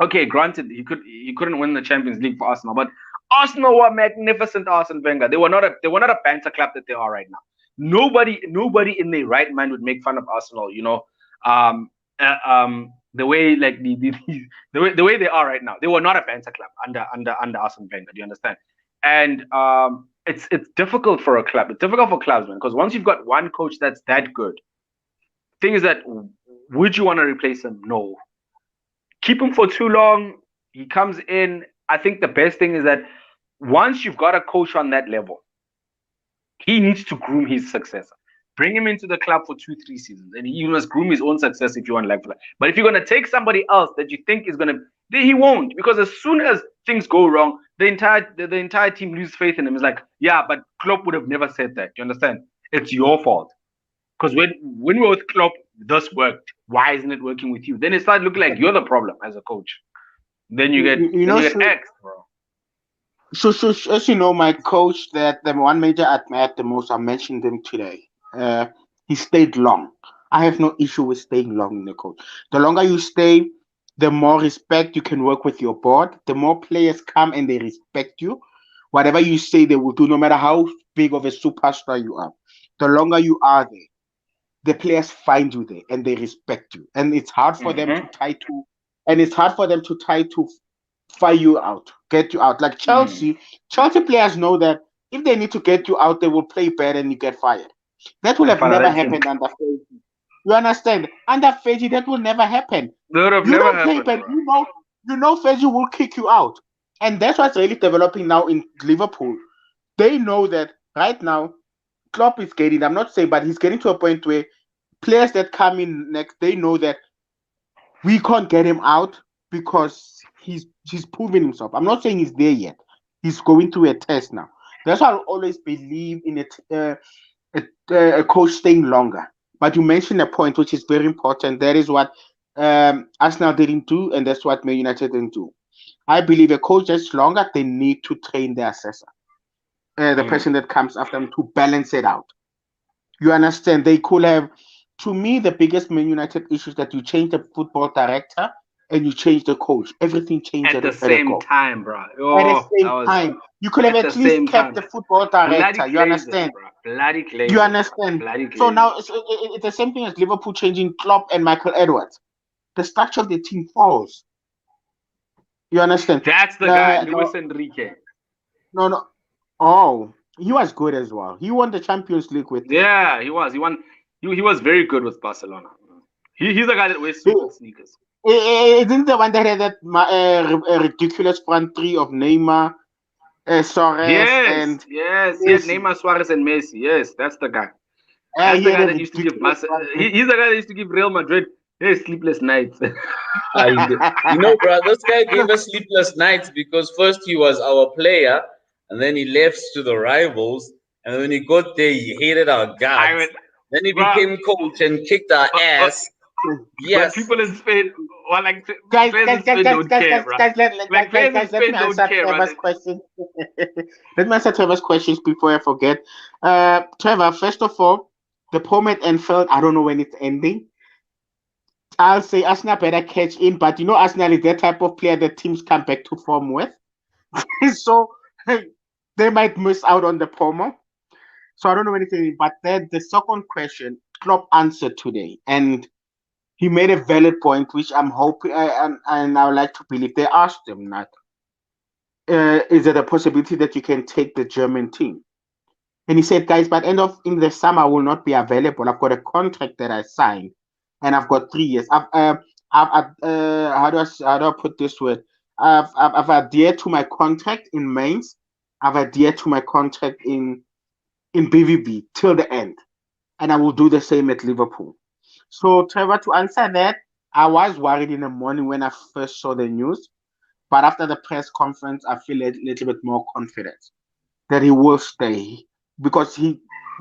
Okay, granted, he couldn't win the Champions League for Arsenal, but Arsenal were magnificent. Arsene Wenger, they were not a banter club that they are right now. nobody in their right mind would make fun of Arsenal. The way like the way they are right now. They were not a banter club under Arsene Wenger. Do you understand? And it's difficult for a club. It's difficult for clubs, man, because once you've got one coach that's that good, thing is that would you want to replace him? No. Keep him for too long. He comes in. I think the best thing is that once you've got a coach on that level, he needs to groom his successor. Bring him into the club for 2, 3 seasons, and he must groom his own success if you want like that. But if you're gonna take somebody else that you think is gonna, he won't, because as soon as things go wrong, the entire team loses faith in him. It's like, yeah, but Klopp would have never said that. You understand? It's your fault. Because when we were with Klopp, this worked. Why isn't it working with you? Then it started looking like you're the problem as a coach. Then you get axed, bro. So, as you know, my coach, that the one major I admired the most, I mentioned him today. He stayed long. I have no issue with staying long in the coach. The longer you stay, the more respect you can work with your board. The more players come and they respect you. Whatever you say, they will do, no matter how big of a superstar you are. The longer you are there, the players find you there and they respect you. And it's hard for them to try to, and it's hard for them to try to fire you out, get you out. Like Chelsea players know that if they need to get you out, they will play bad and you get fired. That will have never happened under Fergie. You understand? Under Fergie, that will never happen. That would have You never don't play happened, bad. bro. You know Fergie will kick you out. And that's what's really developing now in Liverpool. They know that right now, Klopp is getting, I'm not saying, but he's getting to a point where players that come in next, they know that we can't get him out because he's proven himself. I'm not saying he's there yet. He's going through a test now. That's why I always believe in a coach staying longer. But you mentioned a point which is very important. That is what Arsenal didn't do, and that's what Man United didn't do. I believe a coach that's longer, they need to train their assessor, the person that comes after them, to balance it out. You understand? They could have, to me, the biggest Man United issue is that you change the football director and you change the coach. Everything changed At the at a same go. time, bro. At the Oh, that same was time, you could have at the at least same kept time. the football Bloody director. You Glazers, understand? bro. Bloody You Glazers, bro. understand? Bloody So Glazers. now it's the same thing as Liverpool changing Klopp and Michael Edwards. The structure of the team falls. You understand? That's the guy, No, Luis Enrique. no. Oh, he was good as well. He won the Champions League with them. Yeah, he was. He won. He was very good with Barcelona. He's the guy that wears suits and sneakers. Isn't the one that had that ridiculous front three of Neymar, Suarez, and Yes. He had Messi? Neymar, Suarez, and Messi. Yes, that's the guy. That's He the had guy a that used to give ridiculous Barca. front three. He's the guy that used to give Real Madrid sleepless nights. Bro, this guy gave us sleepless nights because first he was our player, and then he left to the rivals, and when he got there, he hated our I guts. mean, Then he bro, became coach and kicked our ass. when Yes, people in Spain, or like Guys, players guys, in guys, Spain guys, don't guys, care, guys, bro. guys, When players in let me Spain don't answer care, bro. Trevor's question. Let me answer Trevor's questions before I forget. Trevor, first of all, the poem at Enfield, I don't know when it's ending. I'll say Arsenal better catch in, but you know Arsenal is that type of player that teams come back to form with. So they might miss out on the promo. So I don't know anything. But then the second question, Klopp answered today, and he made a valid point, which I'm hoping, and I would like to believe they asked him that. Is it a possibility that you can take the German team? And he said, guys, but end of in the summer I will not be available. I've got a contract that I signed, and I've got 3 years. How do I put this word? I've adhered to my contract in Mainz. I've adhered to my contract in BVB till the end, and I will do the same at Liverpool. So, Trevor, to answer that, I was worried in the morning when I first saw the news, but after the press conference, I feel a little bit more confident that he will stay because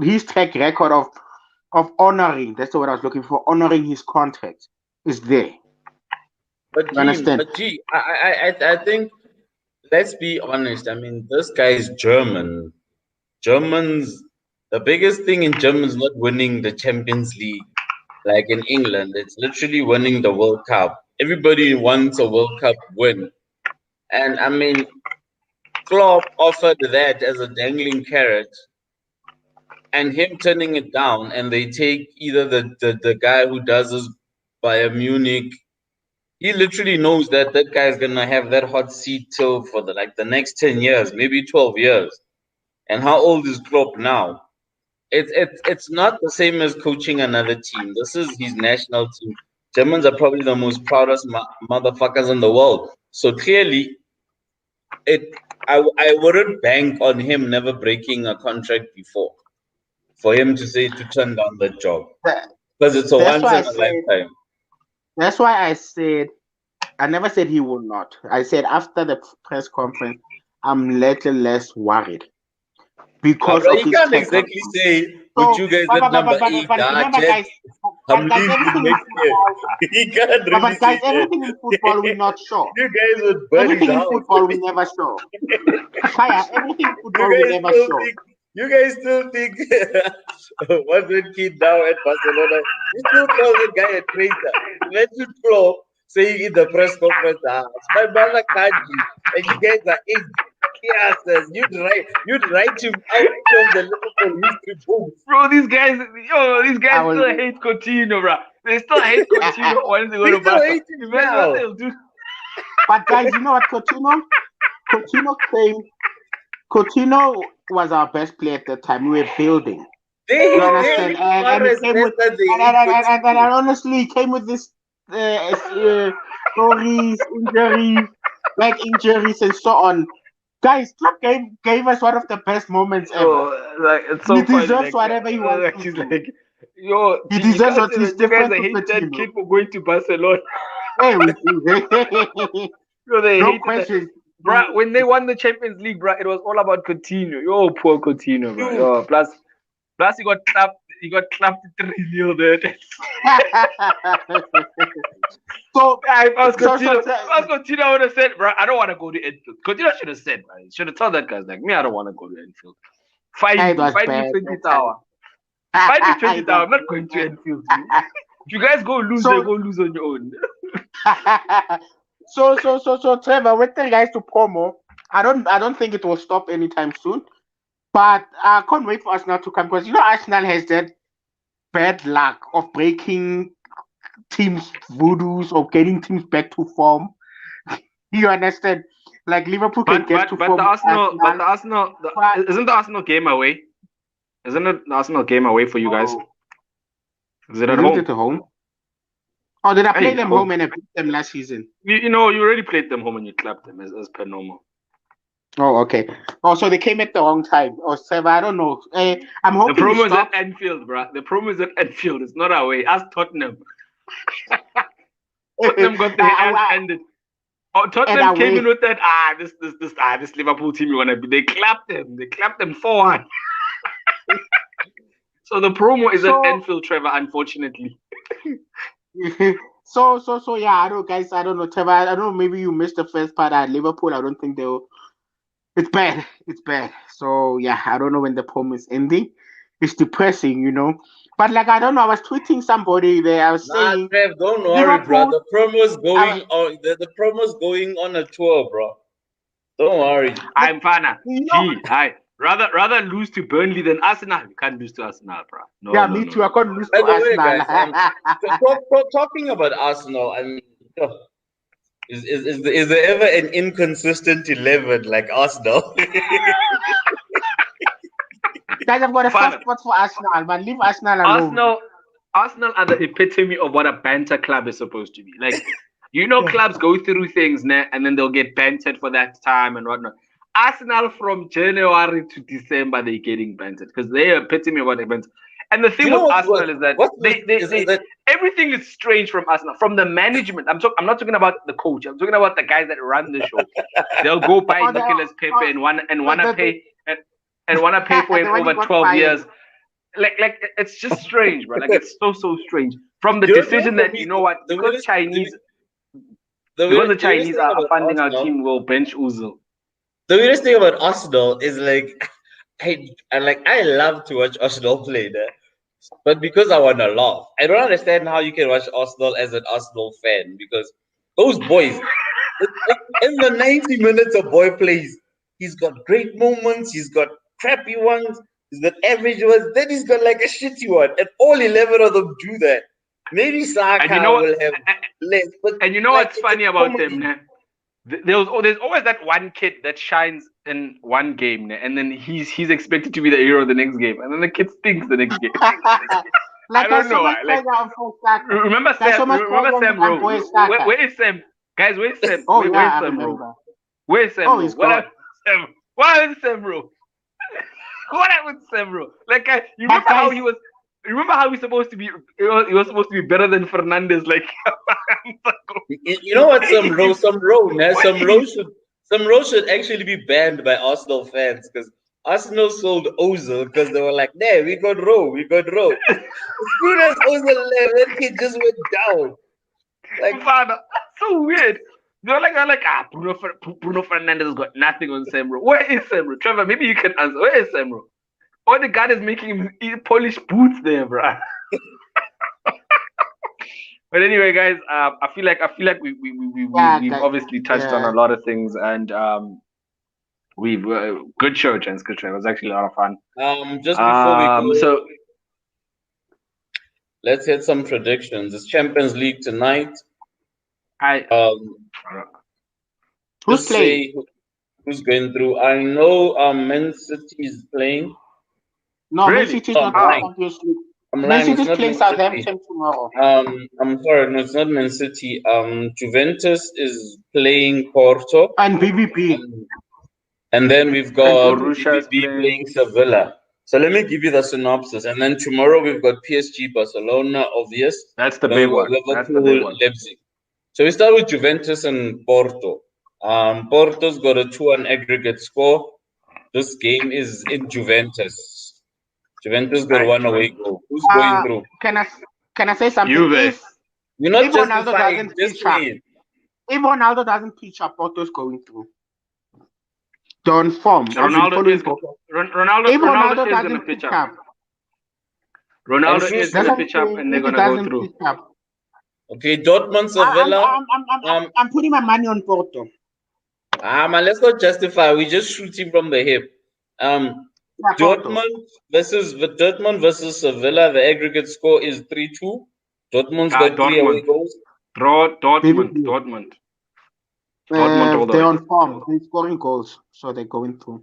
his track record of honoring, that's the word I was looking for, honoring his contract is there. but You understand? I think, let's be honest. I mean, this guy is German. Germans, the biggest thing in Germans is not winning the Champions League like in England. It's literally winning the World Cup. Everybody wants a World Cup win. And I mean, Klopp offered that as a dangling carrot, and him turning it down, and they take either the guy who does this Bayern Munich. He literally knows that that guy is gonna have that hot seat till for the next 10 years, maybe 12 years. And how old is Klopp now? It's not the same as coaching another team. This is his national team. Germans are probably the most proudest motherfuckers in the world. So clearly, it I wouldn't bank on him never breaking a contract before for him to say to turn down that job, That- because it's a That's once why in I a said. lifetime. That's why I said. I never said he will not. I said after the press conference, I'm little less worried because Bro, of you his can't track exactly record. say with So, you guys but, at but, but, number but, but, eight, but remember, Jet, guys, I'm guys, leaving everything in next year. football, He can't really guys, say that. everything in football we're not sure. You guys would burn his Everything in house. football we never sure. Kaya, everything in You football we guys never still sure. think you guys still think what's that kid now at Barcelona? You still call that guy a traitor. Imagine Klopp saying in the press conference, it's my mother country, and you guys are eight. Yes, you'd write him out of the Liverpool history books. Bro, these guys, these I guys will. still hate Coutinho, bro. They still hate Coutinho once they go They to still Barca. hate him Imagine what now. they'll do. But guys, you know what, Coutinho came. Coutinho was our best player at the time. We were building. They You hate understand? And Suarez he came less with, than they and, hate and Coutinho. honestly, he came with this stories, injuries, back injuries, and so on. Guys, Klopp gave us one of the best moments ever. Like it's He so funny. deserves whatever he wants Like to he's do. like, He you deserves can't what say he's that you guys different to hate that Coutinho. kid for going to Barcelona. Hey, They no hated that. question. Bro, when they won the Champions League, bro, it was all about Coutinho. Poor Coutinho, bro. Dude. Plus he got clapped. He got clapped 3-0 there. So, If I was so, Coutinho, so, if I was Coutinho, I would have said, bro, I don't want to go to Enfield. Coutinho should have said, man. He should have told that guy, like, me, I don't want to go to Enfield. it was Find me bad. 20 tower. Find me 20 tower. I'm not going to Enfield. If you guys go lose, So- they go lose on your own. So, Trevor, with the guys to promo, I don't think it will stop anytime soon. But I can't wait for Arsenal to come because Arsenal has that bad luck of breaking teams' voodoos or getting teams back to form. You understand? Like Liverpool can get to form. The Arsenal, isn't the Arsenal game away? Isn't it the Arsenal game away for you guys? Is it at Isn't home? it at home? Oh, did I play Hey, them home and I beat them last season? You already played them home and you clapped them as per normal. Oh, okay. Oh, so they came at the wrong time. Oh, Trevor, I don't know. I'm hoping The promo you is stop. at Anfield, bro. The promo is at Anfield. It's not away. Ask Tottenham. Tottenham got their ass handed. Oh, Tottenham came in with that. This Liverpool team you wanna be. They clapped them. They clapped them 4-1. So the promo is at Anfield, Trevor. Unfortunately. So yeah, I don't, guys. I don't know, Trevor. I don't know. Maybe you missed the first part at Liverpool. I don't think they'll. It's bad. It's bad. So yeah, I don't know when the promo is ending. It's depressing, But like I don't know. I was tweeting somebody there. I was saying, Trev, don't worry, bro. Liverpool. The promo's going on. The promo's going on a tour, bro. Don't worry. I'm Fana. I rather lose to Burnley than Arsenal. You can't lose to Arsenal, bro. No, Me too. No. I can't lose By to the way, Arsenal. guys, talking about Arsenal, I mean, is there ever an inconsistent 11 like Arsenal? Guys, I've got a soft spot for Arsenal, but leave Arsenal alone. Arsenal are the epitome of what a banter club is supposed to be. Like, clubs go through things, and then they'll get bantered for that time and whatnot. Arsenal from January to December, they're getting bantered because they're epitome of what they banter. And the thing with Arsenal is that everything is strange from Arsenal. From the management, I'm not talking about the coach. I'm talking about the guys that run the show. They'll go buy Nicolas Pepe and want to pay for him over 12 years. Like it's just strange, bro. Like it's so strange. From the decision that because the Chinese are funding our team, will bench Ozil. The weirdest thing about Arsenal is like I love to watch Arsenal play there. But because I want to laugh, I don't understand how you can watch Arsenal as an Arsenal fan because those boys, in the 90 minutes a boy plays, he's got great moments, he's got crappy ones, Is that average was? Then he's got like a shitty one, and all 11 of them do that. Maybe And Saka you know what? will have less, but And you know like what's it's a funny about comedy. them, nah? There's always that one kid that shines in one game, nah, and then he's expected to be the hero the next game, and then the kid stinks the next game. I Like I don't so know much why. Like pressure on for Saka. remember There's so Sam? much Remember pressure on Sam my Rowe? boy Saka. Where is Sam? Guys, where's Sam? Oh Where's yeah, I Sam Rowe? remember. Where's Sam Oh, Rowe? he's What gone. happened to Sam? What happened to Sam Rowe? What happened to Sam Rowe? Like you But remember how guys, he was? Remember how he's supposed to be? He was supposed to be better than Fernandez. Like You know what? Some row, Wait. some row should actually be banned by Arsenal fans because Arsenal sold Ozil because they were like, "Nah, we got row. As soon as Ozil left, that kid just went down. Like, Father, that's so weird. They're like, Bruno Fernandez has got nothing on Sam Rowe. Where is Sam Rowe? Trevor, maybe you can answer. Where is Sam Rowe? All the guy is making him eat polish boots there, bro. But anyway, guys, I feel like yeah, we've guys, obviously touched on a lot of things, and we've good show, gents. Good show. It was actually a lot of fun. just before we go, So let's hit some predictions. It's Champions League tonight. I who's Just playing? say who's going through. I know Man City is playing. No, Man really, City is No, not I'm in lying. Champions League. I'm Man lying. City It's is not playing Man City. Southampton tomorrow. I'm sorry. No, it's not Man City. Juventus is playing Porto, And BVP. and then we've And got Borussia is BVB playing. playing Sevilla. So let me give you the synopsis. And then tomorrow we've got PSG, Barcelona, obvious. That's the Then big we've got one. That's the big Liverpool, one. Leipzig. So we start with Juventus and Porto. Porto's got a 2-1 aggregate score. This game is in Juventus. Juventus got one away goal. Who's going through? Can I say something? Juve. You're not If Ronaldo justifying, doesn't just pitch up, say it. if Ronaldo doesn't pitch up, Porto's going through. Don't form. I've been Ronaldo following is Porto. Ronaldo. If Ronaldo Ronaldo is gonna doesn't pitch pitch up. up, Ronaldo And is that's gonna what I'm pitch up, saying. and they're If he gonna go doesn't through. pitch up, Okay, Dortmund, Sevilla. I'm putting my money on Porto. Man, let's not justify. We're just shooting from the hip. Yeah, Porto. Dortmund versus Sevilla. The aggregate score is 3-2. Dortmund's got 3 away Dortmund. goals. Dortmund. BVP. Dortmund all the They're way. on form. They're scoring goals, so they're going through.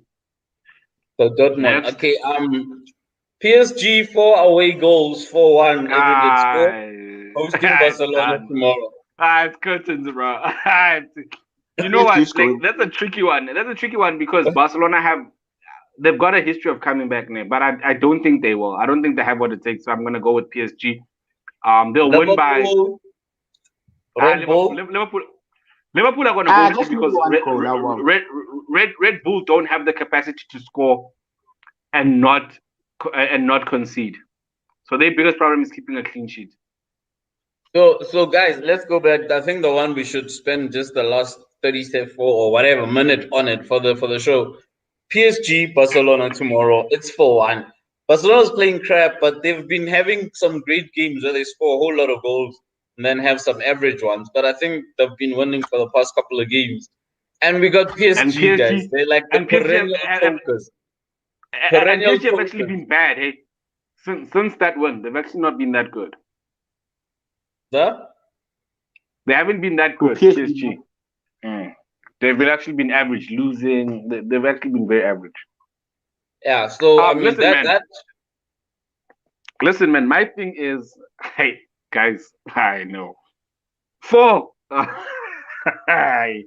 So Dortmund. Next. Okay. PSG 4 away goals, 4-1 aggregate score. Hosting Barcelona tomorrow. It's curtains, bro. You know what? Like, that's a tricky one. That's a tricky one because Barcelona they've got a history of coming back now, but I don't think they will. I don't think they have what it takes. So I'm gonna go with PSG. They'll win by Liverpool are gonna go because Red Bull don't have the capacity to score and not concede. So their biggest problem is keeping a clean sheet. So guys, let's go back. I think the one we should spend just the last 34 or whatever minute on it for the show. PSG Barcelona tomorrow. It's 4-1. Barcelona's playing crap, but they've been having some great games where they score a whole lot of goals and then have some average ones. But I think they've been winning for the past couple of games. And we got PSG, guys. They're like the perennial chokers. And PSG have actually been bad, hey. Since that win, they've actually not been that good. They haven't been that good, PSG. They've actually been average, losing. They've actually been very average. Yeah, so I mean Listen, man, my thing is, hey, guys, I know. 4. I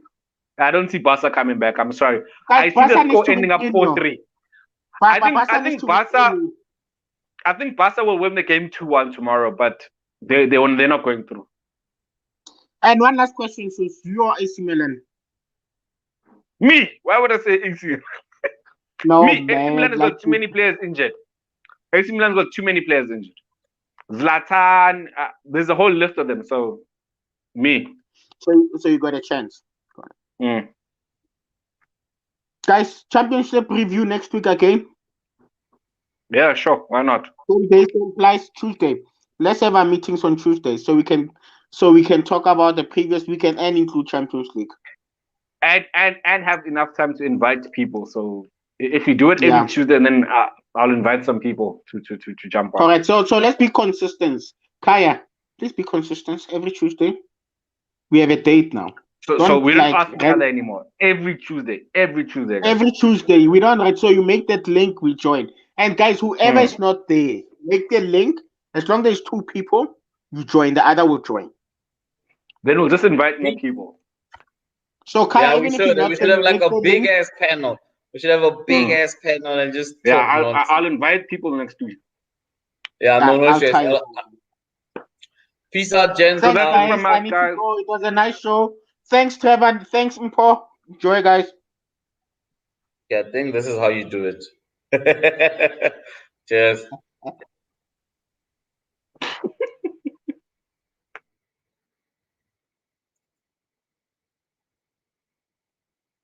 don't see Barca coming back. I'm sorry. I see the score ending up 4-3. I think Barca will win the game 2-1 tomorrow, but they're not going through. And one last question: so you're AC Milan. Me? Why would I say AC? No, AC Milan has got too many players injured. AC Milan's got too many players injured. Zlatan, there's a whole list of them. So, me. So you got a chance. Guys, championship review next week again. Yeah, sure. Why not? 10 days implies Tuesday. Let's have our meetings on Tuesday so we can talk about the previous weekend and include Champions League. And have enough time to invite people. So if you do it every Tuesday and then I'll invite some people to jump on. Correct. So let's be consistent. Kaya, please be consistent. Every Tuesday, we have a date now. So we don't ask each other anymore. Every Tuesday, guys. Every Tuesday, we don't write. So you make that link, we join. And guys, whoever is not there, make the link. As long as there's 2 people, you join. The other will join. Then we'll just invite more people. So Kaya, Yeah, even if you're not we should have like make a the big link, ass panel. We should have a big ass panel and just talk nonsense. I'll invite people next week. Yeah, no I'll stress. try it. Peace out, gents. Thanks, that's guys. from us, I need guys. to go. It was a nice show. Thanks, Trevor. Thanks, Mpo. Enjoy, guys. Yeah, I think this is how you do it. Cheers.